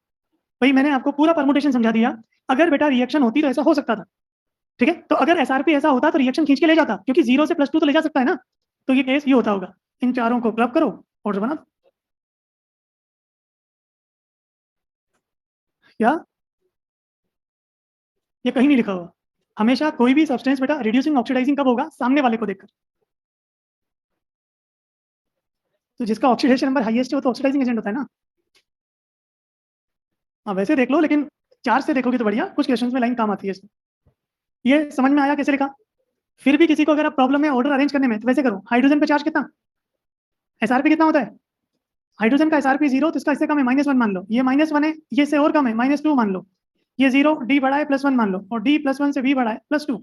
भाई मैंने आपको पूरा परमुटेशन समझा दिया। अगर बेटा रिएक्शन होती तो ऐसा हो सकता था, ठीक है? तो अगर SRP ऐसा होता तो रिएक्शन खींच के ले जाता, क्योंकि 0 से +2 तो ले जा सकता है ना। तो ये केस ये होता होगा। इन चारों को क्लब करो, ऑर्डर बना दो। क्या? ये कहीं नहीं लिखा हुआ। हमेशा कोई भी सब्सटेंस बेटा रिड्यूसिंग ऑक्सीडाइजिंग कब होगा? सामने वाले को देखकर। तो जिसका ऑक्सीडेशन नंबर हाईएस्ट है वो तो ऑक्सीडाइजिंग एजेंट होता है ना। हाँ वैसे देख लो, लेकिन 4 से देखोगे तो बढ़िया, कुछ क्वेश्चंस में लाइन काम आती है इसमें। ये समझ में आया कैसे लिखा? फिर भी किसी को अगर आप प्रॉब्लम है ऑर्डर अरेंज करने में, तो वैसे करो, हाइड्रोजन पे चार्ज कितना, SRP कितना होता है? हाइड्रोजन का SRP 0, तो इसका इससे कम है -1 मान लो, ये -1 है, ये इससे और कम है -2 मान लो, ये 0, डी बड़ा है +1 मान लो, और डी +1 से बी बड़ा है +2।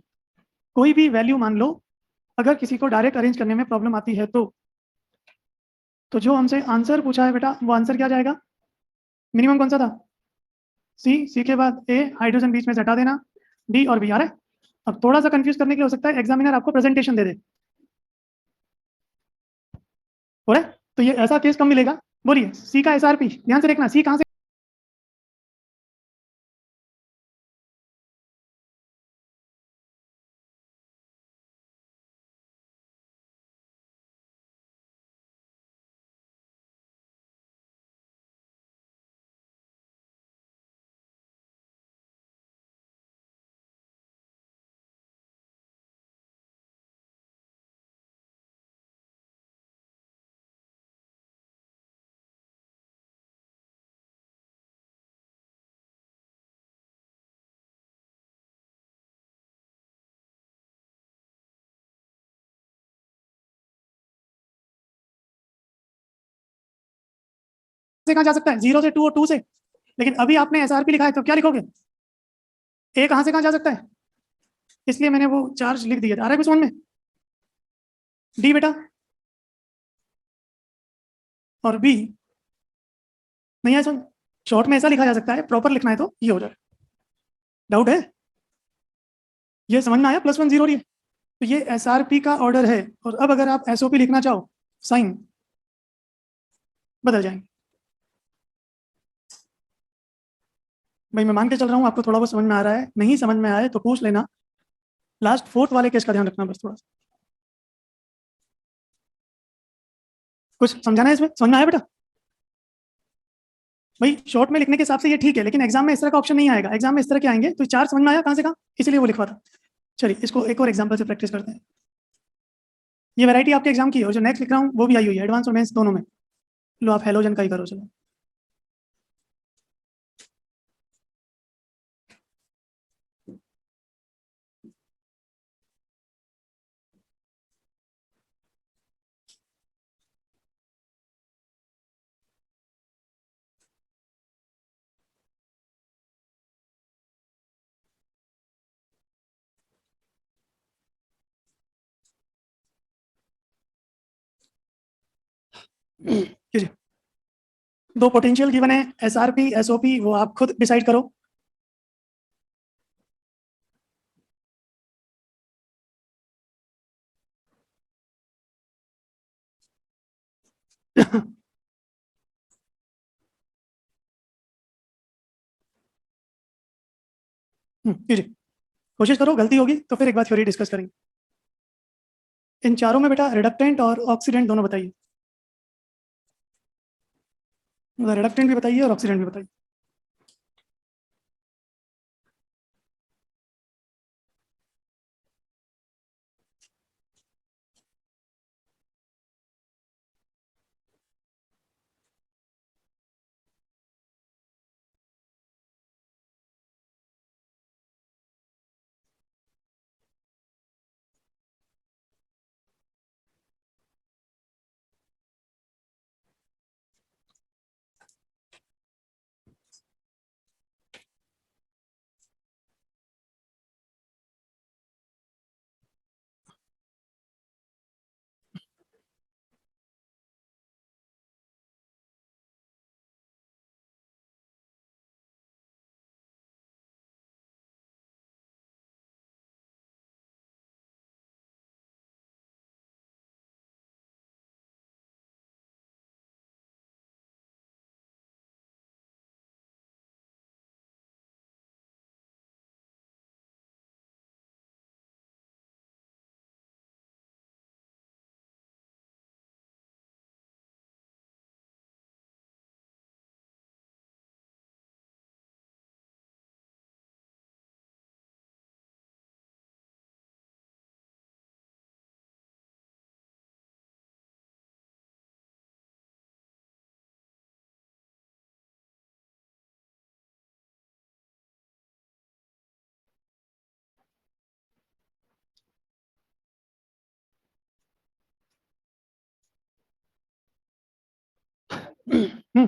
कोई भी वैल्यू मान लो, अगर किसी को डायरेक्ट अरेंज करने में प्रॉब्लम आती है तो जो हमसे आंसर पूछा है बेटा, वो आंसर क्या जाएगा? मिनिमम कौन सा था? सी के बाद ए, हाइड्रोजन बीच में से हटा देना, डी और बी आ रहा है। अब थोड़ा सा कंफ्यूज करने के लिए हो सकता है एग्जामिनर आपको प्रेजेंटेशन दे दे, हो रहा है? तो ये ऐसा केस कम मिलेगा। बोलिए सी का SRP ध्यान से देखना, सी कहां से से कहाँ जा सकता है, 0 से 2 और 2 से। लेकिन अभी आपने एसआरपी लिखा है तो क्या लिखोगे, ए कहाँ से कहाँ जा सकता है, इसलिए मैंने वो चार्ज लिख दिया। आ रहा है कुछ समझ में, डी बेटा, और बी नहीं है समझ। शॉर्ट में ऐसा लिखा जा सकता है, प्रॉपर लिखना है तो ये हो जाए। डाउट है, ये समझ में आया, +1 0 रही है। तो ये एसआरपी का ऑर्डर है, और अब अगर आप एसओपी लिखना चाहो, साइन बदल जाएंगे। भाई मैं मान के चल रहा हूँ आपको थोड़ा बहुत समझ में आ रहा है, नहीं समझ में आया तो पूछ लेना। लास्ट 4th वाले केस का ध्यान रखना बस थोड़ा सा। कुछ समझाना है इसमें, समझ में आया बेटा? भाई शॉर्ट में लिखने के हिसाब से ये ठीक है, लेकिन एग्जाम में इस तरह का ऑप्शन नहीं आएगा, एग्जाम में इस तरह के आएंगे। तो 4 समझ में आया कहाँ से कहाँ, इसीलिए वो लिखवा था। चलिए इसको एक और एग्जाम्पल से प्रैक्टिस करते हैं। ये वैरायटी आपके एग्जाम की है, और जो नेक्स्ट लिख रहा हूँ वो भी आई हुई है, एडवांस और मेंस दोनों में। लो आप हेलोजन का ही करो चलो। कीजिए। दो पोटेंशियल गिवन है, एसआरपी एसओपी, वो आप खुद डिसाइड करो। कीजिए, कोशिश करो, गलती होगी तो फिर एक बार थ्योरी डिस्कस करेंगे। इन चारों में बेटा रिडक्टेंट और ऑक्सीडेंट दोनों बताइए। मतलब रिडक्टेंट भी बताइए और ऑक्सीडेंट भी बताइए।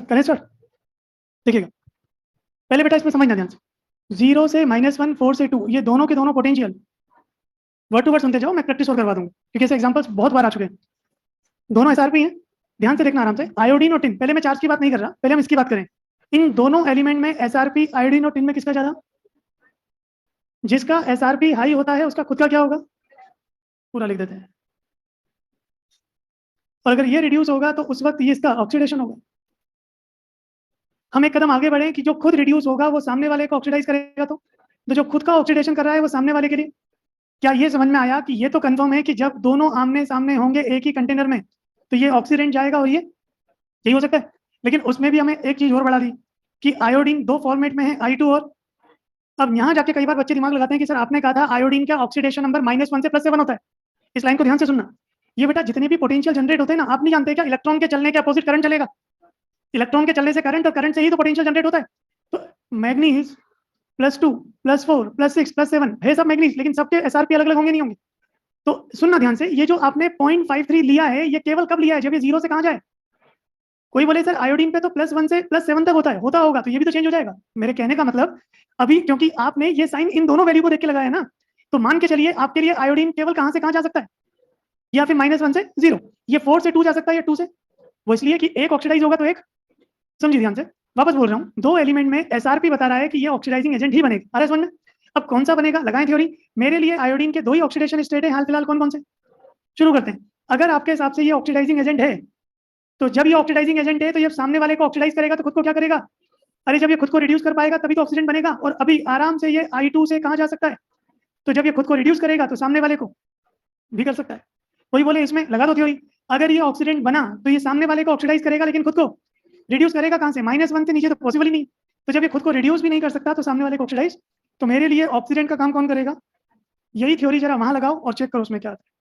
करें सर, देखिएगा पहले बेटा इसमें समझना ध्यान से। 0 से -1, 4 से 2, ये दोनों के दोनों पोटेंशियल। वर्ड टू वर्ड सुनते जाओ, मैं प्रैक्टिस और करवा दूंगा, क्योंकि ऐसे एग्जांपल्स बहुत बार आ चुके हैं। दोनों एसआरपी हैं, ध्यान से देखना आराम से। आयोडीन और टिन, पहले मैं चार्ज की बात नहीं कर रहा, पहले हम इसकी बात करें। इन दोनों एलिमेंट में एसआरपी आयोडीन और टिन में किसका ज्यादा? जिसका एसआरपी हाई होता है उसका खुद का क्या होगा, पूरा लिख देते हैं। और अगर ये रिड्यूस होगा तो उस वक्त ये इसका ऑक्सीडेशन होगा। हम एक कदम आगे बढ़े कि जो खुद रिड्यूस होगा वो सामने वाले को ऑक्सीडाइज करेगा, तो जो खुद का ऑक्सीडेशन कर रहा है वो सामने वाले के लिए। क्या ये समझ में आया कि ये तो कंफर्म है कि जब दोनों आमने सामने होंगे एक ही कंटेनर में तो ये ऑक्सीडेंट जाएगा और ये यही हो सकता है। लेकिन उसमें भी हमें एक चीज और बढ़ा दी कि आयोडीन दो फॉर्मेट में है, I2 और। अब यहाँ जाके कई बार बच्चे दिमाग लगाते हैं कि सर आपने कहा था आयोडीन का ऑक्सीडेशन नंबर -1 से +7 होता है। इस लाइन को ध्यान से सुनना। ये बेटा जितने भी पोटेंशियल जनरेट होते हैं ना, आप नहीं जानते क्या इलेक्ट्रॉन के चलने के अपोजिट करंट चलेगा। इलेक्ट्रॉन के चलने से करंट, और करंट से ही तो पोटेंशियल जनरेट होता है। तो मैग्नीज +2 +4 +6 +7 है सब मैग्नीज, लेकिन सबके एसआरपी अलग अलग होंगे नहीं होंगे। तो सुनना ध्यान से, ये जो आपने 0.53 लिया है ये केवल कब लिया है, जब ये 0 से कहाँ जाए, कोई बोले सर आयोडीन पे तो +1 से +7 तक होता है, होता होगा तो ये भी तो चेंज हो जाएगा। मेरे कहने का मतलब अभी क्योंकि आपने ये साइन इन दोनों वैल्यू को देख के लगाया ना, तो मान के चलिए आपके लिए आयोडीन केवल कहाँ से कहाँ जा सकता है, या फिर -1 से 0, ये 4 से 2 जा सकता है या 2 से, वो इसलिए कि एक ऑक्सीडाइज होगा तो एक, समझिए ध्यान से, वापस बोल रहा हूँ, दो एलिमेंट में एसआरपी बता रहा है कि ये ऑक्सीडाइजिंग एजेंट ही बनेगा। आ रहा है समझ में? अब कौन सा बनेगा, लगाएं थ्योरी। मेरे लिए आयोडीन के दो ही ऑक्सीडेशन स्टेट है हाल फिलहाल, कौन कौन से, शुरू करते हैं। अगर आपके हिसाब से ये ऑक्सीडाइजिंग एजेंट है, तो जब ये ऑक्सीडाइजिंग एजेंट है तो ये सामने वाले को ऑक्सीडाइज करेगा तो खुद को क्या करेगा, अरे जब ये खुद को रिड्यूस कर पाएगा तभी तो ऑक्सीडेंट बनेगा, और अभी आराम से ये I2 से कहाँ जा सकता है, तो जब ये खुद को रिड्यूस करेगा तो सामने वाले को भी कर सकता है। कोई बोले इसमें लगा दो थ्योरी, अगर ये ऑक्सीडेंट बना तो ये सामने वाले को ऑक्सीडाइज करेगा लेकिन खुद को रिड्यूस करेगा कहाँ से, -1 से नीचे तो पॉसिबल ही नहीं, तो जब ये खुद को रिड्यूस भी नहीं कर सकता तो सामने वाले को ऑक्सीडाइज, तो मेरे लिए ऑक्सीडेंट का काम कौन करेगा, यही थ्योरी जरा वहां लगाओ और चेक करो उसमें क्या आता है।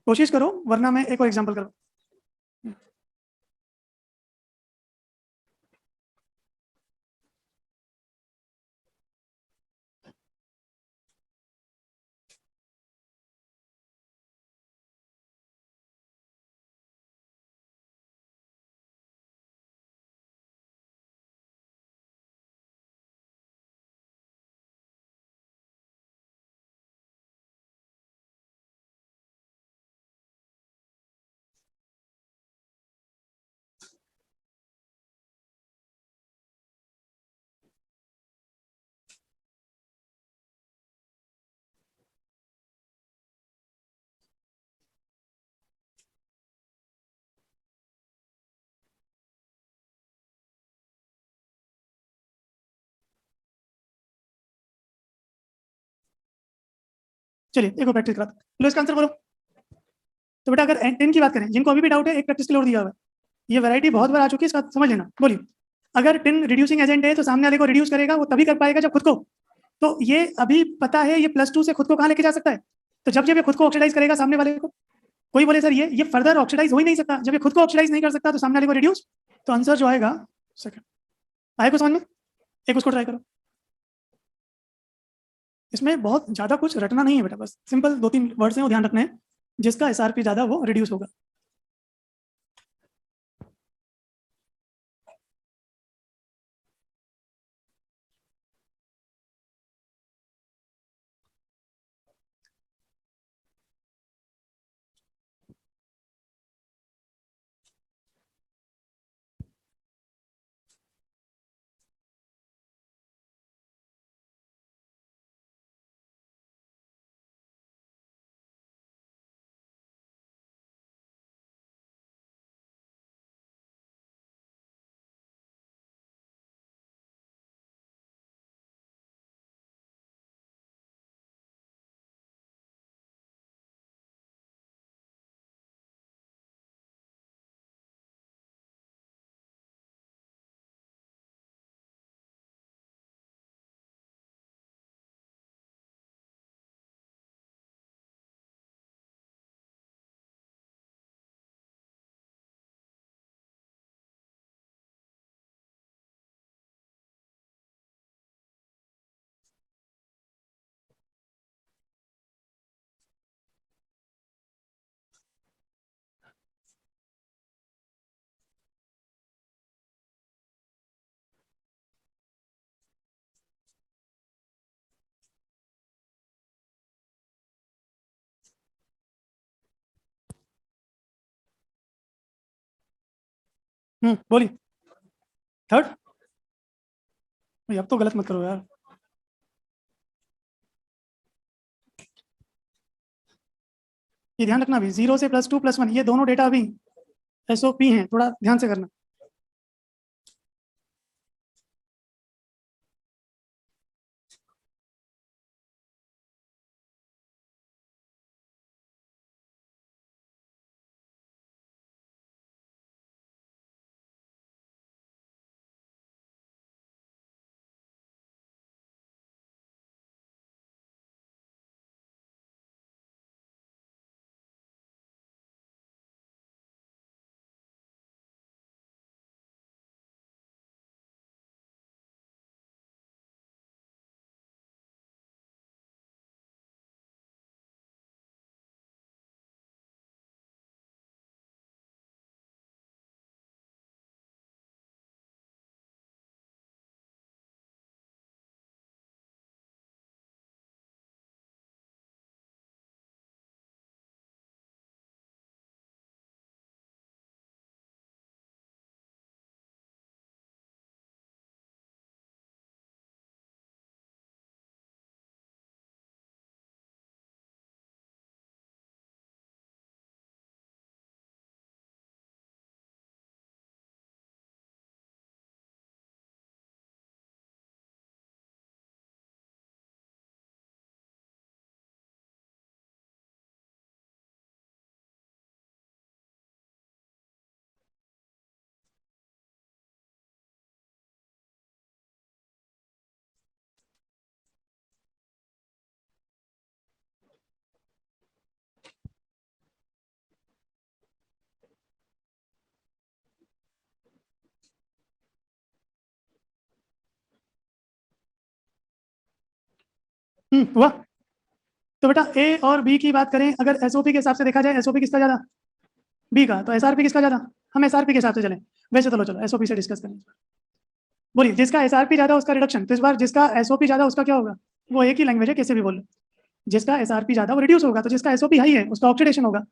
कोशिश करो वरना मैं एक और एग्जांपल करूँ। चलिए एक और प्रैक्टिस करा, लो इसका आंसर बोलो। तो बेटा अगर टेन की बात करें, जिनको अभी भी डाउट है एक प्रैक्टिस के लिए और दिया हुआ है, ये वैरायटी बहुत बार आ चुकी है, इसका समझ लेना। बोलिए, अगर टिन रिड्यूसिंग एजेंट है तो सामने वाले को रिड्यूस करेगा, वो तभी कर पाएगा जब खुद को, तो ये अभी पता है ये +2 से खुद को कहाँ लेके जा सकता है, तो जब जब ये खुद को ऑक्सीडाइज करेगा सामने वाले को। कोई बोले सर ये फर्दर ऑक्सीडाइज हो ही नहीं सकता, जब ये खुद को ऑक्सीडाइज नहीं कर सकता तो सामने वाले को रिड्यूस, तो आंसर जो आएगा सेकंड। आएगा समझ में? एक उसको ट्राई करो। इसमें बहुत ज्यादा कुछ रटना नहीं है बेटा, बस सिंपल 2-3 वर्ड्स हैं वो ध्यान रखने हैं, जिसका एसआरपी ज्यादा वो रिड्यूस होगा। बोलिए। थर्ड। भाई अब तो गलत मत करो यार। ये ध्यान रखना भी 0 से +2 +1 ये दोनों डेटा अभी SOP हैं, थोड़ा ध्यान से करना। हुआ। तो बेटा A और B की बात करें, अगर SOP के हिसाब से देखा जाए, SOP किसका ज्यादा? B का। तो SRP किसका ज्यादा? हम SRP के हिसाब से चलें। वैसे चलो SOP से डिस्कस करें। बोलिए, जिसका SRP ज्यादा उसका रिडक्शन। तो इस बार जिसका SOP ज्यादा उसका क्या होगा? वो एक ही लैंग्वेज है, कैसे भी बोल लो। जिसका SRP ज्यादा वो रिड्यूस होगा, तो जिसका SOP हाई है उसका ऑक्सीडेशन होगा।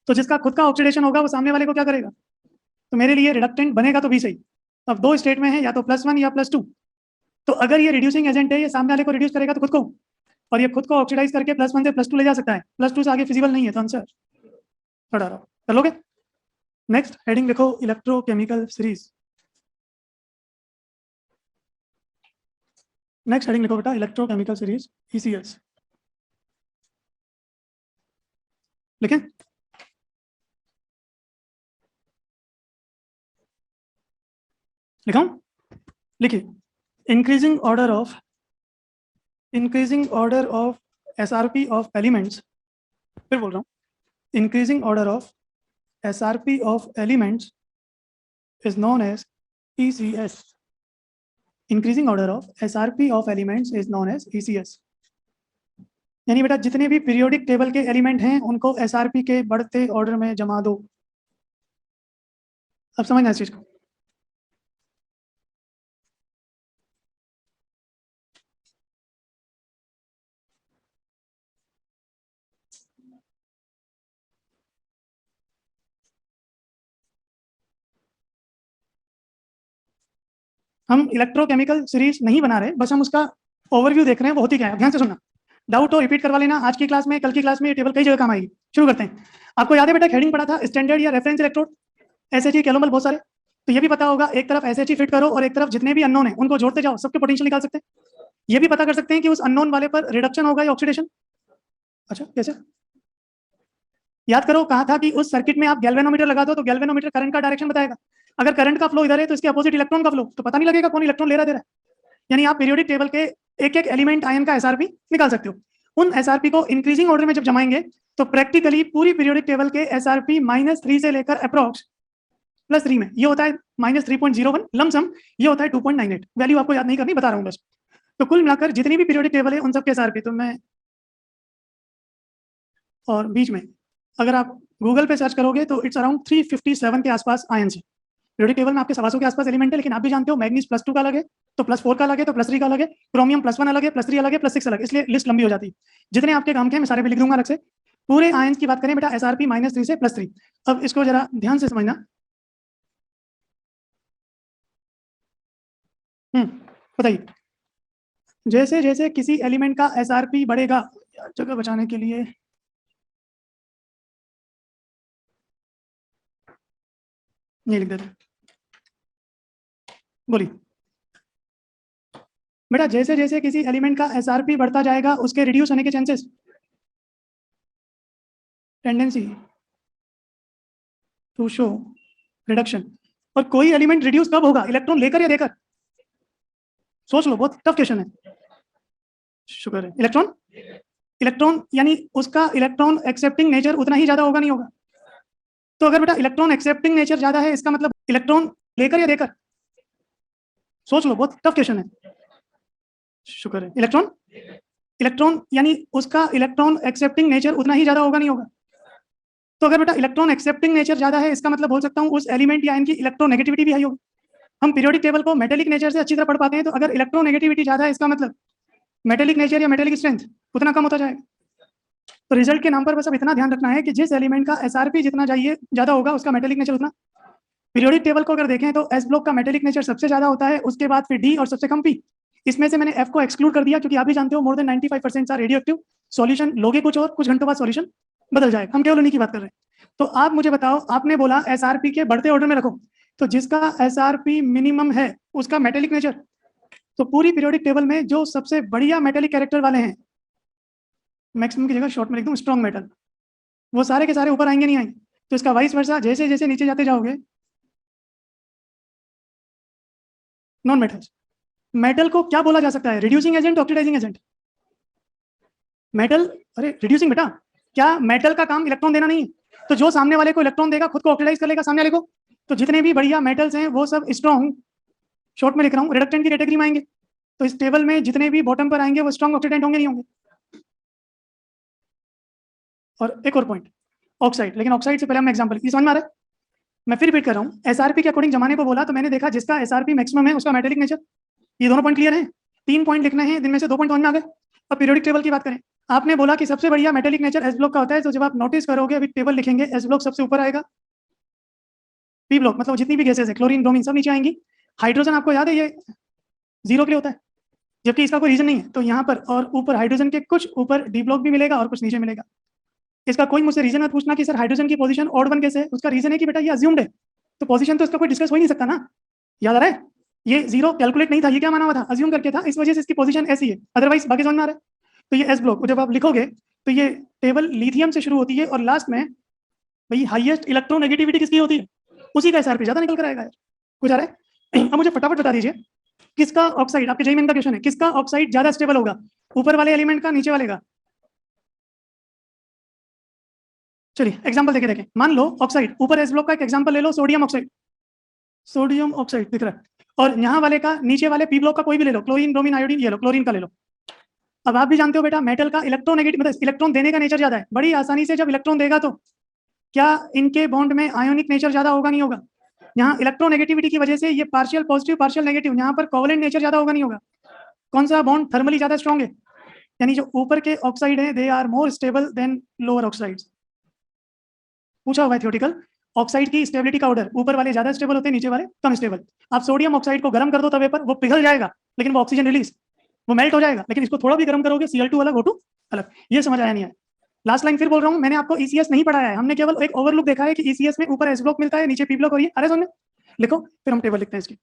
तो जिसका खुद का ऑक्सीडेशन होगा वो सामने वाले को क्या करेगा? तो मेरे लिए रिडक्टेंट बनेगा तो भी सही। अब दो स्टेट में है, या तो +1 या +2। तो अगर ये रिड्यूसिंग एजेंट है, ये सामने वाले को रिड्यूस करेगा तो खुद को, और ये खुद को ऑक्सीडाइज करके +1 से +2 ले जा सकता है। +2 से आगे फिजिबल नहीं है, तो आंसर थोड़ा रहो कर लोगे। नेक्स्ट हेडिंग लिखो, इलेक्ट्रोकेमिकल सीरीज। नेक्स्ट हेडिंग लिखो बेटा, इलेक्ट्रोकेमिकल सीरीज ECS। लिखें? लिखाऊं? लिखिए, increasing order of SRP of elements. फिर बोल रहा हूं, increasing order of SRP of elements is known as ECS. Increasing order of SRP of elements is known as ECS. यानी बेटा जितने भी पीरियोडिक टेबल के एलिमेंट हैं उनको SRP के बढ़ते ऑर्डर में जमा दो। अब समझना इस चीज को। हम इलेक्ट्रोकेमिकल सीरीज नहीं बना रहे, बस हम उसका ओवरव्यू देख रहे हैं वो होती क्या है। ध्यान से सुनना, डाउट हो रिपीट करवा लेना। आज की क्लास में, कल की क्लास में ये टेबल कई जगह काम आएगी। शुरू करते हैं। आपको याद है बेटा हेडिंग पढ़ा था स्टैंडर्ड या रेफरेंस इलेक्ट्रोड, SHE कैलोमल बहुत सारे। तो ये भी पता होगा, एक तरफ SHE फिट करो और एक तरफ जितने भी अननोन है उनको जोड़ते जाओ, सबके पोटेंशियल निकाल सकते हैं। ये भी पता कर सकते हैं कि उस अननोन वाले पर रिडक्शन होगा या ऑक्सीडेशन। अच्छा कैसे? याद करो, कहा था कि उस सर्किट में आप गैल्वेनोमीटर लगा दो तो गैल्वेनोमीटर करंट का डायरेक्शन बताएगा। अगर करंट का फ्लो इधर है तो इसके अपोजिट इलेक्ट्रॉन का फ्लो, तो पता नहीं लगेगा कौन इलेक्ट्रॉन ले रहा दे रहा है। यानी आप पीरियोडिक टेबल के एक एक एलिमेंट आयन का SRP निकाल सकते हो। उन SRP को इंक्रीजिंग ऑर्डर में जब जमाएंगे तो प्रैक्टिकली पूरी पीरियोडिक टेबल के SRP -3 से लेकर अप्रॉक्स +3 में ये होता है -3.01 लमसम, ये होता है 2.98। वैल्यू आपको याद नहीं करनी, बता रहा हूँ बस। तो कुल मिलाकर जितनी भी पीरियोडिक टेबल है उन सबके SRP, तो मैं और बीच में अगर आप गूगल पे सर्च करोगे तो इट्स अराउंड 357 के आसपास आयन है। पीरियोडिक टेबल में आपके 700 के आसपास एलिमेंट है, लेकिन आप भी जानते हो मैग्नीज +2 का अलग है, तो +4 का अलग है, तो +3 का अलग है, क्रोमियम +1 अलग है, +3 अलग है, +6 अलग है, इसलिए लिस्ट लंबी हो जाती है। जितने आपके काम के मैं सारे भी लिख दूंगा अलग से। पूरे आयंस की बात करें बेटा SRP -3 से +3। अब इसको जरा ध्यान से समझना, बताइए। जैसे जैसे किसी एलिमेंट का एसआरपी बढ़ेगा, जगह बचाने के लिए ये लिख देते हैं। बोलिए बेटा, जैसे जैसे किसी एलिमेंट का एसआरपी बढ़ता जाएगा उसके रिड्यूस होने के chances, tendency to show reduction. और कोई एलिमेंट रिड्यूस कब होगा, इलेक्ट्रॉन लेकर या देकर? सोच लो, बहुत टफ क्वेश्चन है। शुक्र है। इलेक्ट्रॉन, इलेक्ट्रॉन यानी उसका इलेक्ट्रॉन एक्सेप्टिंग नेचर उतना ही ज्यादा होगा नहीं होगा? तो अगर बेटा इलेक्ट्रॉन एक्सेप्टिंग नेचर ज्यादा है, इसका मतलब इलेक्ट्रॉन लेकर या देकर? सोच लो, बहुत टफ क्वेश्चन है। शुक्र है। इलेक्ट्रॉन, इलेक्ट्रॉन यानी उसका इलेक्ट्रॉन एक्सेप्टिंग नेचर उतना ही ज्यादा होगा नहीं होगा? तो अगर बेटा इलेक्ट्रॉन एक्सेप्टिंग नेचर ज्यादा है, इसका मतलब बोल सकता हूँ उस एलिमेंट या इनकी इलेक्ट्रोनेगेटिविटी भी हाई होगी। हम पीरियोडिक टेबल को मेटेलिक नेचर से अच्छी तरह पढ़ पाते हैं, तो अगर इलेक्ट्रोनेगेटिविटी ज्यादा है, इसका मतलब मेटेलिक नेचर या मेटेलिक स्ट्रेंथ उतना कम होता जाएगा। तो रिजल्ट के नाम पर बस अब इतना ध्यान रखना है कि जिस एलिमेंट का एसआरपी जितना चाहिए ज्यादा होगा, उसका मेटेलिक नेचर उतना। पीरियोडिक टेबल को अगर देखें तो एस ब्लॉक का मेटेलिक नेचर सबसे ज्यादा होता है, उसके बाद फिर डी और सबसे कम पी। इसमें से मैंने एफ को एक्सक्लूड कर दिया क्योंकि आप भी जानते हो more than 95% radio active. Solution लोगे कुछ और, कुछ घंटों बाद सॉल्यूशन बदल जाएगा। हम केवल उन्हीं की बात कर रहे हैं। तो आप मुझे बताओ, आपने बोला एसआरपी के बढ़ते ऑर्डर में रखो, तो जिसका एसआरपी मिनिमम है उसका मेटेलिक नेचर। तो पूरी पीरियोडिक टेबल में जो सबसे बढ़िया मेटेलिक कैरेक्टर वाले हैं, मैक्सिमम की जगह शॉर्ट में लिख दूं स्ट्रॉन्ग मेटल, वो सारे के सारे ऊपर आएंगे नहीं आएंगे? तो इसका वाइस वर्सा, जैसे जैसे नीचे जाते जाओगे नॉन मेटल्स। मेटल को क्या बोला जा सकता है, reducing agent, oxidising agent? Metal, अरे रिड्यूसिंग बेटा, क्या मेटल का काम इलेक्ट्रॉन देना नहीं है? तो जो सामने वाले को इलेक्ट्रॉन देगा खुद को ऑक्सीडाइज कर लेगा सामने वाले को। तो जितने भी बढ़िया मेटल्स हैं वो सब स्ट्रॉन्ग, शॉर्ट में लिख रहा हूँ, रिडक्टेंट की कैटेगरी में आएंगे। तो इस टेबल में जितने भी बॉटम पर आएंगे वो स्ट्रॉन्ग ऑक्सीडेंट होंगे नहीं होंगे? और एक और पॉइंट, ऑक्साइड। लेकिन ऑक्साइड से पहले हम एग्जाम्पल, ये समझ में आ रहा है? मैं फिर रिपीट कर रहा हूँ, एसआरपी के अकॉर्डिंग जमाने को बोला तो मैंने देखा जिसका एसआरपी मैक्सिमम है उसका मेटेलिक नेचर। ये दोनों पॉइंट क्लियर है? 3 पॉइंट लिखने हैं, जिनमें से 2 पॉइंट समझ में आ गए। अब पीरियोडिक टेबल की बात करें, आपने बोला कि सबसे बढ़िया मेटेलिक नेचर एस ब्लॉक का होता है, तो जब आप नोटिस करोगे अभी टेबल लिखेंगे, एस ब्लॉक सबसे ऊपर आएगा, पी ब्लॉक मतलब जितनी भी गैसेस है क्लोरीन ब्रोमीन सब नीचे आएंगी। हाइड्रोजन आपको याद है ये जीरो के लिए होता है, जबकि इसका कोई रीजन नहीं है। तो यहाँ पर और ऊपर हाइड्रोजन के कुछ ऊपर डी ब्लॉक भी मिलेगा और कुछ नीचे मिलेगा। इसका कोई मुझसे रीजन मत पूछना कि सर हाइड्रोजन की पोजीशन ऑड वन कैसे है, उसका रीजन है कि बेटा ये अज्यूम्ड है, तो पोजीशन तो इसका कोई डिस्कस हो ही नहीं सकता ना। याद आ रहा है? ये जीरो कैलकुलेट नहीं था, ये क्या माना हुआ था, अज्यूम करके था, इस वजह से इसकी पोजीशन ऐसी है, अदरवाइज बाकी समझ में आ रहा है? तो ये एस ब्लॉक जब आप लिखोगे तो ये टेबल लिथियम से शुरू होती है और लास्ट में भाई हाईएस्ट इलेक्ट्रोनेगेटिविटी किसकी होती है, उसी का एसआरपी ज्यादा निकल कर आएगा यार। कुछ आ रहा है? अब मुझे फटाफट बता दीजिए, किसका ऑक्साइड, आपके जेईई मेन का क्वेश्चन है, किसका ऑक्साइड ज्यादा स्टेबल होगा, ऊपर वाले एलिमेंट का नीचे वाले का? चलिए एग्जांपल देके देखें। मान लो ऑक्साइड, ऊपर एस ब्लॉक का एक एग्जांपल ले लो, सोडियम ऑक्साइड, सोडियम ऑक्साइड दिख रहा है, और यहाँ वाले का नीचे वाले पी ब्लॉक का कोई भी ले लो, क्लोरीन ब्रोमीन आयोडीन, ये लो क्लोरीन का ले लो। अब आप भी जानते हो बेटा मेटल का इलेक्ट्रोनेगेटिव मतलब इलेक्ट्रॉन देने का नेचर ज्यादा है, बड़ी आसानी से जब इलेक्ट्रॉन देगा तो क्या इनके बॉन्ड में आयोनिक नेचर ज्यादा होगा नहीं होगा? यहाँ इलेक्ट्रोनेगेटिविटी की वजह से ये पार्शियल पॉजिटिव पार्शियल नेगेटिव, यहाँ पर कोवेलेंट नेचर ज्यादा होगा नहीं होगा? कौन सा बॉन्ड थर्मली ज्यादा स्ट्रॉन्ग है? यानी जो ऊपर के ऑक्साइड है they are more stable than lower oxides. पूछा हुआ है थियोटिकल, ऑक्साइड की स्टेबिलिटी का ऑर्डर, ऊपर वाले ज्यादा स्टेबल होते हैं, नीचे वाले कम स्टेबल। आप सोडियम ऑक्साइड को गर्म कर दो तवे पर, वो पिघल जाएगा लेकिन वो ऑक्सीजन रिलीज, वो मेल्ट हो जाएगा, लेकिन इसको थोड़ा भी गर्म करोगे Cl2 अलग O2 अलग। ये समझ आया नहीं है? लास्ट लाइन फिर बोल रहा हूँ, मैंने आपको ईसीएस नहीं पढ़ाया है, हमने केवल एक ओवरलुक देखा है कि ईसीएस में ऊपर एस ब्लॉक मिलता है, नीचे पी ब्लॉक, और ये अरे सुनने लिखो, फिर हम टेबल लिखते हैं इसकी।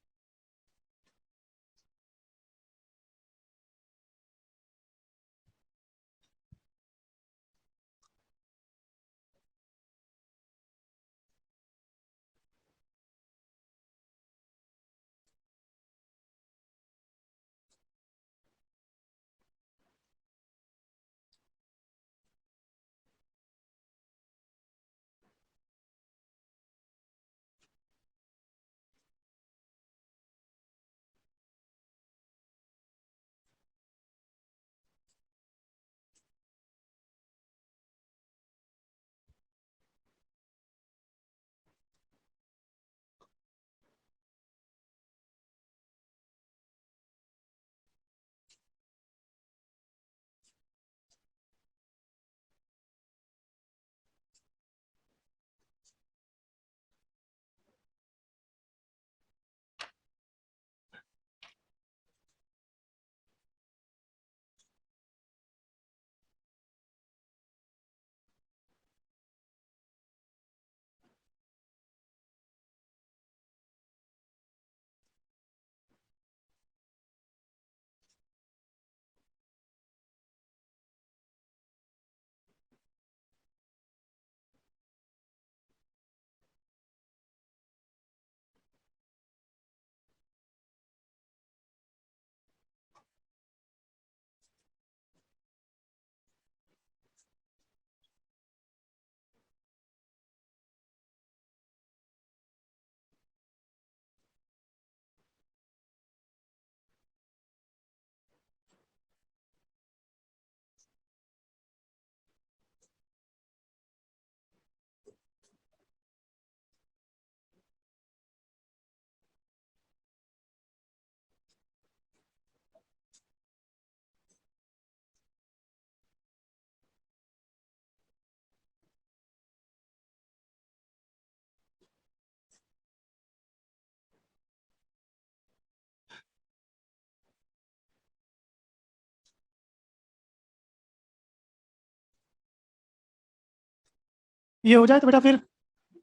ये हो जाए तो बेटा फिर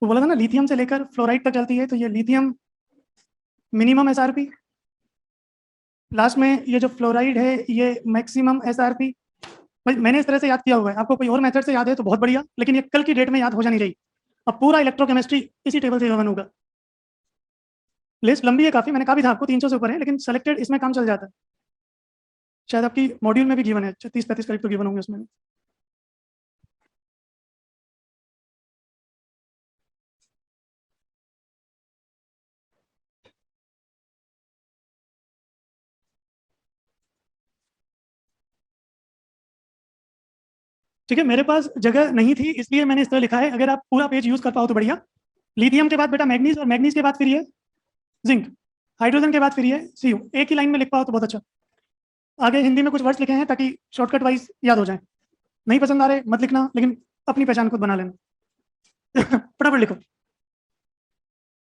वो बोला था ना लिथियम से लेकर फ्लोराइड तक चलती है, तो ये लिथियम मिनिमम एसआरपी, लास्ट में ये जो फ्लोराइड है ये मैक्सिमम एसआरपी। मैंने इस तरह से याद किया हुआ है, आपको कोई और मेथड से याद है तो बहुत बढ़िया, लेकिन ये कल की डेट में याद हो जानी चाहिए। अब पूरा इलेक्ट्रोकेमिस्ट्री इसी टेबल से गवर्न होगा। लिस्ट लंबी है काफी, मैंने कहा भी था आपको 300 से ऊपर है, लेकिन सेलेक्टेड इसमें काम चल जाता है। शायद आपकी मॉड्यूल में भी गिवन है, 30-35 करीब तो गिवन होंगे उसमें। ठीक है, मेरे पास जगह नहीं थी इसलिए मैंने इस तरह लिखा है, अगर आप पूरा पेज यूज कर पाओ तो बढ़िया। लिथियम के बाद बेटा मैग्नीज, और मैग्नीज के बाद फिर ये जिंक, हाइड्रोजन के बाद फिर ये सीयू, एक ही लाइन में लिख पाओ तो बहुत अच्छा। आगे हिंदी में कुछ वर्ड्स लिखे हैं ताकि शॉर्टकट वाइज याद हो जाए। नहीं पसंद आ रहे मत लिखना, लेकिन अपनी पहचान खुद बना लेना। फटाफट लिखो,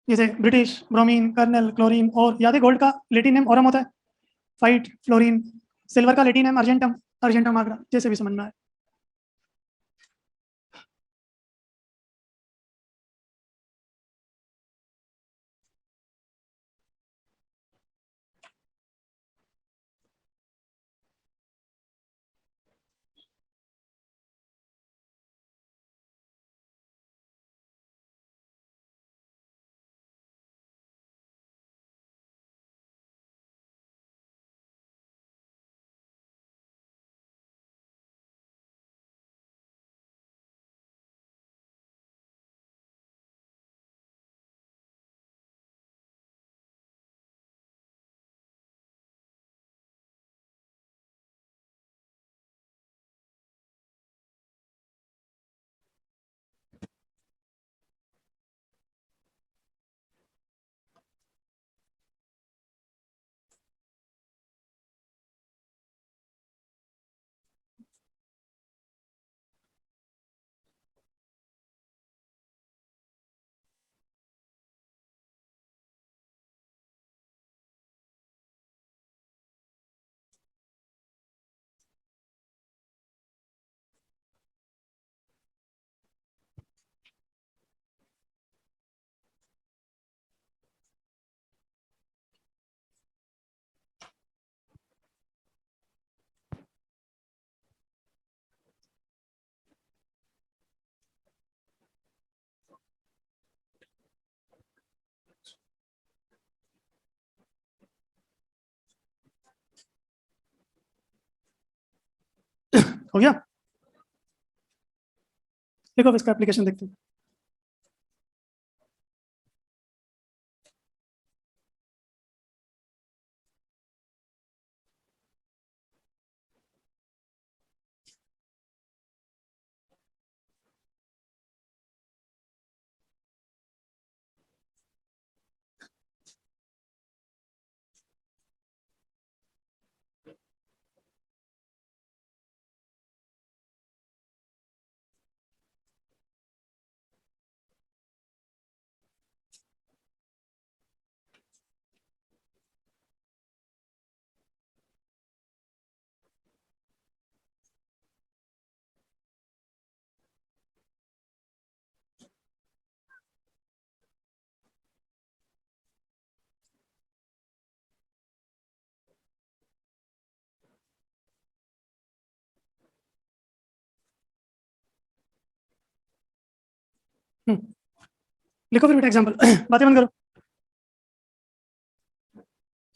जैसे ब्रिटिश, ब्रोमीन, कर्नल, क्लोरीन, और याद है गोल्ड का लेटिन नेम ऑरम होता है, फाइट, फ्लोरीन, सिल्वर का Latin name argentum, argentum Agra, जैसे भी समझ में आए। हो गया, देखो अब इसका एप्लीकेशन देखते हैं। हम्म, लिखो फिर बेटा एग्जाम्पल। बातें बंद करो,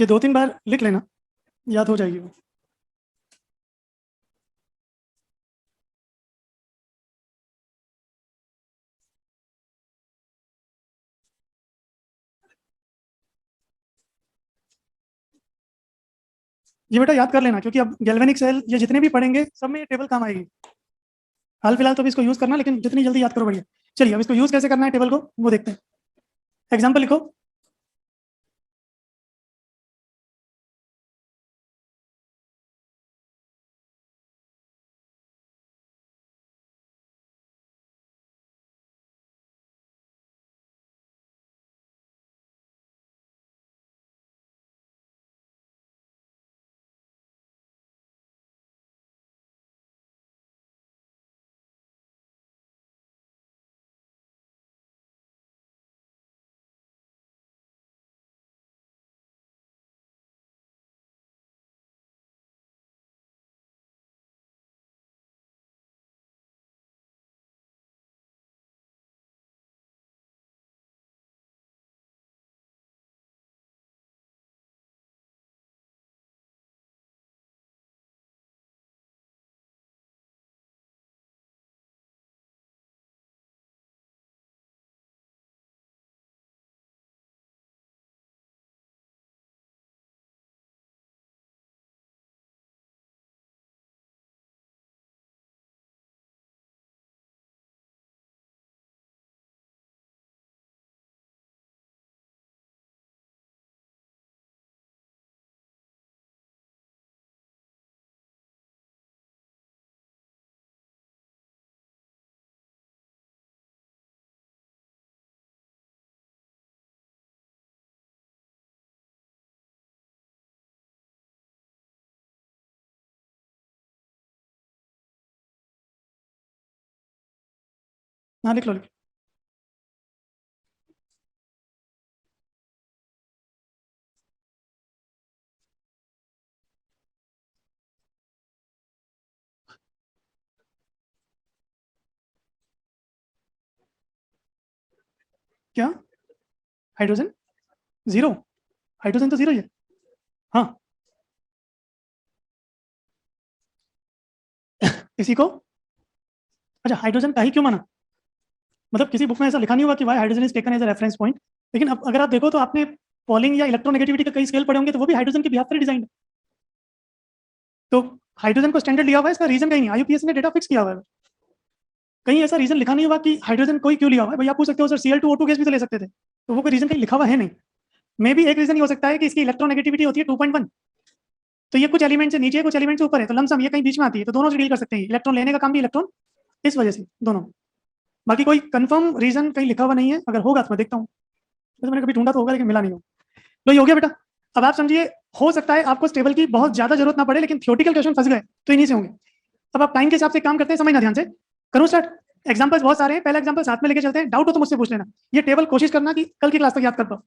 ये 2-3 बार लिख लेना, याद हो जाएगी वो। ये बेटा याद कर लेना, क्योंकि अब गैल्वेनिक सेल ये जितने भी पढ़ेंगे सब में ये टेबल काम आएगी। हाल फिलहाल तो भी इसको यूज करना, लेकिन जितनी जल्दी याद करो बढ़िया। चलिए अब इसको यूज कैसे करना है टेबल को वो देखते हैं। एग्जाम्पल लिखो। हाँ लिख लो लिख लो। क्या? Hydrogen zero? हाइड्रोजन तो जीरो ही है। हाँ। इसी को, अच्छा हाइड्रोजन का ही क्यों माना? मतलब किसी बुक में ऐसा लिखा नहीं हुआ कि why hydrogen is taken as a reference point. लेकिन अब अगर आप देखो तो आपने पॉलिंग या इलेक्ट्रोनेगेटिविटी का कई स्केल पढ़े होंगे, तो वो भी हाइड्रोजन के बिहाफ पर डिजाइन है। तो हाइड्रोजन को स्टैंडर्ड लिया हुआ है, इसका रीजन कहीं नहीं, आईयूपीएसी ने डेटा फिक्स किया हुआ है। कहीं ऐसा रीजन लिखा नहीं हुआ कि हाइड्रोजन कोई क्यों लिया हुआ है। भाई आप पूछ सकते हो सर Cl2O2 गैस भी तो ले सकते थे, तो वो कोई रीजन कहीं लिखा हुआ है नहीं। मे भी एक रीजन ये हो सकता है कि इसकी इलेक्ट्रोनेगेटिविटी होती है 2.1, तो ये कुछ एलिमेंट से नीचे है, कुछ एलिमेंट से ऊपर है, तो लमसम ये कहीं बीच में आती है, तो दोनों से डील कर सकते हैं। इलेक्ट्रॉन लेने का काम भी इलेक्ट्रॉन, इस वजह से दोनों। बाकी कोई कंफर्म रीजन कहीं लिखा हुआ नहीं है, अगर होगा तो मैं देखता हूँ। वैसे मैंने कभी ढूंढा तो होगा लेकिन मिला नहीं हो। तो ये हो गया बेटा। अब आप समझिए, हो सकता है आपको स्टेबल की बहुत ज्यादा जरूरत ना पड़े, लेकिन थियोटिकल क्वेश्चन फंस गए तो इन्हीं से होंगे। अब आप टाइम के हिसाब से काम करते हैं, समझना ध्यान से। करूँ स्टार्ट? एग्जाम्पल्स बहुत सारे हैं, पहला एग्जाम्पल साथ में लेके चलते हैं। डाउट हो तो मुझसे पूछ लेना। ये टेबल कोशिश करना कि कल की क्लास तक याद कर पाओ।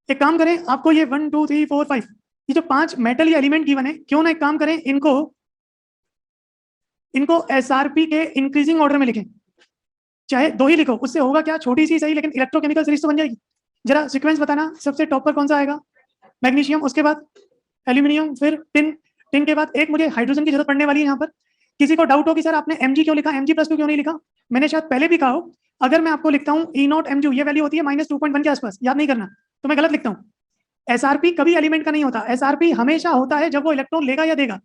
एक काम करें, आपको ये 1 2 3 4 5 ये जो 5 मेटल या एलिमेंट गिवन है, क्यों ना एक काम करें, इनको एसआरपी के इंक्रीजिंग ऑर्डर में लिखें। चाहे दो ही लिखो, उससे होगा क्या, छोटी सी सही लेकिन इलेक्ट्रोकेमिकल सीरीज तो बन जाएगी। जरा सीक्वेंस बताना, सबसे टॉप पर कौन सा आएगा? मैग्नीशियम, उसके बाद एल्यूमिनियम, फिर टिन। टिन के बाद एक मुझे हाइड्रोजन की जरूरत पड़ने वाली है यहाँ पर। किसी को डाउट हो कि सर आपने Mg क्यों लिखा, Mg+2 क्यों नहीं लिखा? मैंने शायद पहले भी कहा हो, अगर मैं आपको लिखता हूँ E0 Mg, ये वैल्यू होती है -2.1 के आसपास, याद नहीं करना, तो मैं गलत लिखता हूँ। एसआरपी कभी एलिमेंट का नहीं होता, एसआरपी हमेशा होता है जब वो इलेक्ट्रॉन लेगा या देगा।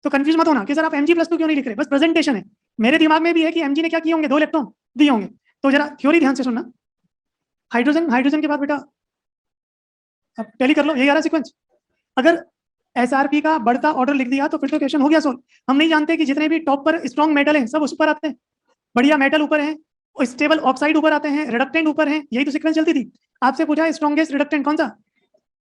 तो कंफ्यूज मत होना कि सर आप Mg+2 क्यों नहीं लिख रहे, बस प्रेजेंटेशन है। मेरे दिमाग में भी है कि Mg ने क्या किए होंगे, 2 इलेक्ट्रॉन दिए होंगे। तो जरा थ्योरी ध्यान से सुनना। हाइड्रोजन, हाइड्रोजन के बाद बेटा अब टैली कर लो, यही आ रहा सीक्वेंस। अगर एसआरपी का बढ़ता ऑर्डर लिख दिया तो फिर तो क्वेश्चन हो गया सोल्व। हम नहीं जानते कि जितने भी टॉप पर स्ट्रॉन्ग मेटल हैं सब उस पर आते हैं, बढ़िया मेटल ऊपर है, स्टेबल ऑक्साइड ऊपर आते हैं, रिडक्टेंट ऊपर है, यही तो सीक्वेंस चलती थी। आपसे पूछा स्ट्रॉन्गेस्ट रिडक्टेंट कौन सा?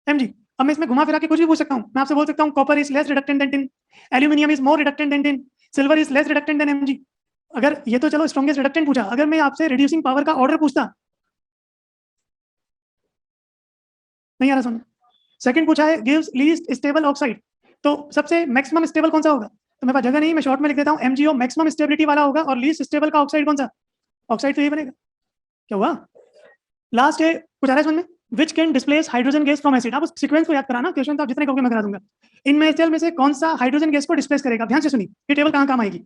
Mg। अब मैं इसमें घुमा फिरा के कुछ भी पूछ सकता हूँ। मैं आपसे बोल सकता हूँ copper is less reductant than tin, aluminium is more reductant than tin, silver is less reductant than Mg। अगर ये तो चलो स्ट्रॉन्गेस्ट रिडक्टेंट पूछा, अगर मैं आपसे रिड्यूसिंग पावर का ऑर्डर पूछता, नहीं आ रहा समझ। सेकंड पूछा है गिव्स लीस्ट स्टेबल ऑक्साइड, तो सबसे मैक्सिमम स्टेबल कौन सा होगा? तो मेरे पास जगह नहीं, मैं शॉर्ट में लिख देता हूँ MgO मैक्सिमम स्टेबिलिटी वाला होगा, और लीस्ट स्टेबल का ऑक्साइड कौन सा? ऑक्साइड तो यही बनेगा। क्या हुआ? लास्ट है, कुछ आ रहा है समझ में? Which can displace hydrogen gas from acid. आप उस सीक्वेंस को याद कराना, क्वेश्चन तो आप जितने कहोगे मैं करा दूंगा। इनमें से कौन सा हाइड्रोजन गैस को डिस्प्लेस करेगा? ध्यान से सुनिए, ये टेबल कहाँ काम आएगी।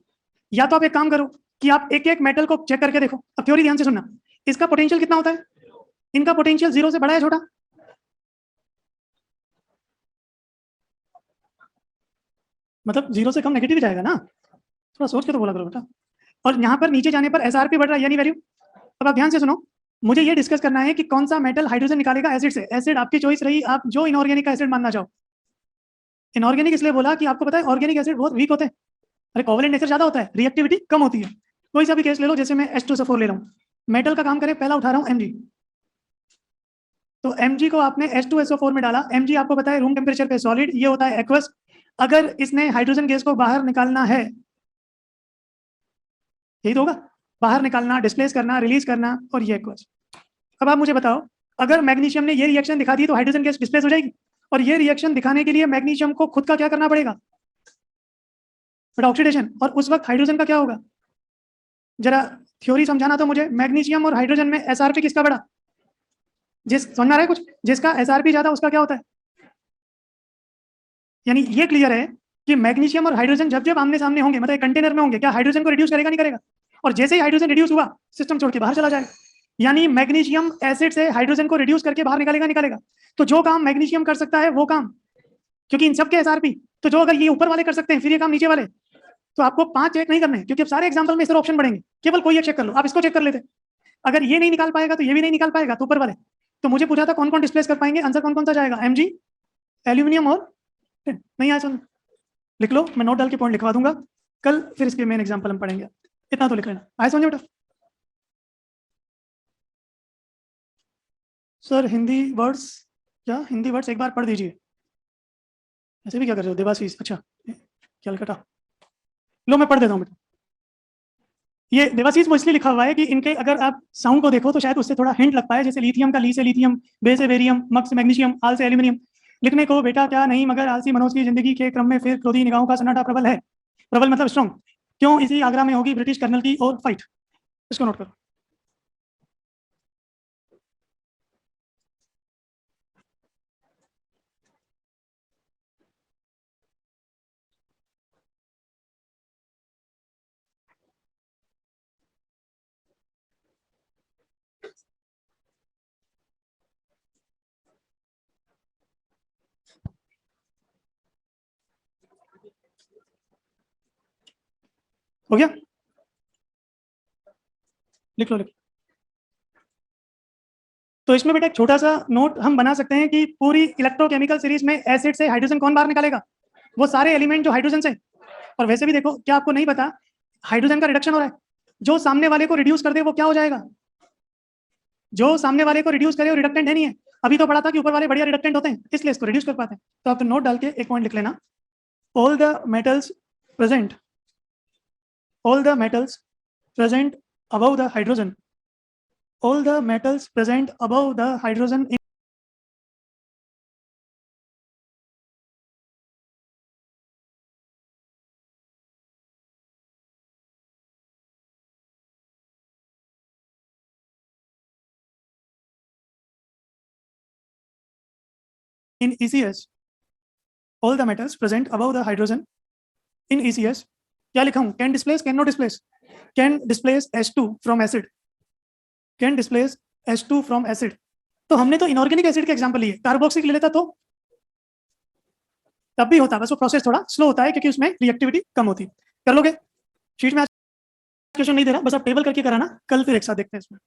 या तो आप एक काम करो कि आप एक एक मेटल को चेक करके देखो। अब थ्योरी ध्यान से सुनना, इसका पोटेंशियल कितना होता है? इनका पोटेंशियल 0 से बड़ा है छोटा? मतलब 0 से कम नेगेटिव ही जाएगा ना, थोड़ा सोच के तो बोला करो बेटा। और यहाँ पर नीचे जाने पर एसआरपी बढ़ रहा है, यानी वैल्यू। अब आप ध्यान से सुनो, मुझे ये डिस्कस करना है कि कौन सा मेटल हाइड्रोजन निकालेगा एसिड से। एसिड आपकी चॉइस रही, आप जो इनऑर्गेनिक का एसिड मानना चाहो। इनऑर्गेनिक इसलिए बोला कि आपको पता है ऑर्गेनिक एसिड बहुत वीक होते हैं। अरे कोवलेंट नेचर ज्यादा होता है, रिएक्टिविटी कम होती है। कोई सा भी केस ले लो, जैसे मैं H2SO4 ले रहा हूँ, मेटल का काम करें, पहला उठा रहा हूँ Mg। तो Mg को आपने H2SO4 में डाला। Mg आपको पता है रूम टेम्परेचर पे सॉलिड, ये होता है एक्वस। अगर इसने हाइड्रोजन गैस को बाहर निकालना है, यही तो होगा, बाहर निकालना, डिस्प्लेस करना, रिलीज करना, और ये एक्वस। अब आप मुझे बताओ, अगर मैग्नीशियम ने ये रिएक्शन दिखा दी तो हाइड्रोजन गैस डिस्प्लेस हो जाएगी, और ये रिएक्शन दिखाने के लिए मैग्नीशियम को खुद का क्या करना पड़ेगा? But oxidation. और उस वक्त हाइड्रोजन का क्या होगा? जरा थ्योरी समझाना तो मुझे। मैग्नीशियम और हाइड्रोजन में एसआरपी किसका बड़ा? जिस समझ में आ रहा है कुछ, जिसका एसआरपी ज्यादा उसका क्या होता है? यानी ये क्लियर है कि मैग्नीशियम और हाइड्रोजन जब जब आमने सामने होंगे, मतलब कंटेनर में होंगे, क्या हाइड्रोजन को रिड्यूस करेगा नहीं करेगा? और जैसे ही हाइड्रोजन रिड्यूस हुआ, सिस्टम छोड़ के बाहर चला जाएगा। यानी मैग्नीशियम एसिड से हाइड्रोजन को रिड्यूस करके बाहर निकालेगा निकालेगा। तो जो काम मैग्नीशियम कर सकता है वो काम, क्योंकि इन सबके एसआरपी, तो जो अगर ये ऊपर वाले कर सकते हैं, फिर ये काम नीचे वाले। तो आपको 5 चेक नहीं करने, क्योंकि अब सारे एग्जाम्पल में इस तरह ऑप्शन बढ़ेंगे, केवल कोई एक चेक कर लो। आप इसको चेक कर लेते, अगर ये नहीं निकाल पाएगा तो ये भी नहीं निकाल पाएगा, तो ऊपर वाले। तो मुझे पूछा था कौन कौन डिस्प्लेस कर पाएंगे, आंसर कौन कौन सा जाएगा? Mg, एल्यूमिनियम और tin। नहीं आया समझ? लिख लो, मैं नोट डाल के पॉइंट लिखवा दूंगा कल, फिर इसके मेन एग्जाम्पल हम पढ़ेंगे। इतना तो लिख लेना, आया समझ बेटा? सर हिंदी वर्ड्स, क्या हिंदी वर्ड्स एक बार पढ़ दीजिए। ऐसे भी क्या कर रहे हो देवाशीष? अच्छा, कलकत्ता। लो मैं पढ़ देता हूँ बेटा। ये देवाशीष इसलिए लिखा हुआ है कि इनके अगर आप साउंड को देखो तो शायद उससे थोड़ा हिंट लगता है, जैसे लिथियम का ली से लिथियम, बे से बेरियम, मग से मैग्नीशियम, आल से एल्यूमिनियम। लिखने को बेटा क्या नहीं मगर आलसी मनोज की जिंदगी के क्रम में फिर क्रोधी निगाहों का सन्नाटा प्रबल है। प्रबल मतलब स्ट्रॉन्ग। क्यों इसी आगरा में होगी ब्रिटिश कर्नल की और फाइट। इसको नोट करो। हो गया, लिख लो लिख लो। तो इसमें बेटा एक छोटा सा नोट हम बना सकते हैं कि पूरी इलेक्ट्रोकेमिकल सीरीज में एसिड से हाइड्रोजन कौन बाहर निकालेगा? वो सारे एलिमेंट जो हाइड्रोजन से। और वैसे भी देखो, क्या आपको नहीं पता हाइड्रोजन का रिडक्शन हो रहा है, जो सामने वाले को रिड्यूस कर दे वो क्या हो जाएगा? जो सामने वाले को रिड्यूस करे वो रिडक्टेंट है नहीं है। अभी तो पढ़ा था कि ऊपर वाले बढ़िया रिडक्टेंट होते हैं, इसलिए इसको रिड्यूस कर पाते हैं। तो आप तो नोट डाल के एक पॉइंट लिख लेना, all the metals present, all the metals present above the hydrogen, all the metals present above the hydrogen in ECS, all the metals present above the hydrogen in ECS, क्या लिखा हूं? Can displace, can not displace, can displace H2 from acid, can displace H2 from acid। तो हमने तो inorganic acid के example लिए, carboxylic ले लेता तो तब भी होता, बस वो प्रोसेस थोड़ा स्लो होता है क्योंकि उसमें रिएक्टिविटी कम होती। कर लोगे? शीट में आज क्वेश्चन नहीं दे रहा, बस आप टेबल करके कराना, कल फिर एक साथ देखते हैं इसमें।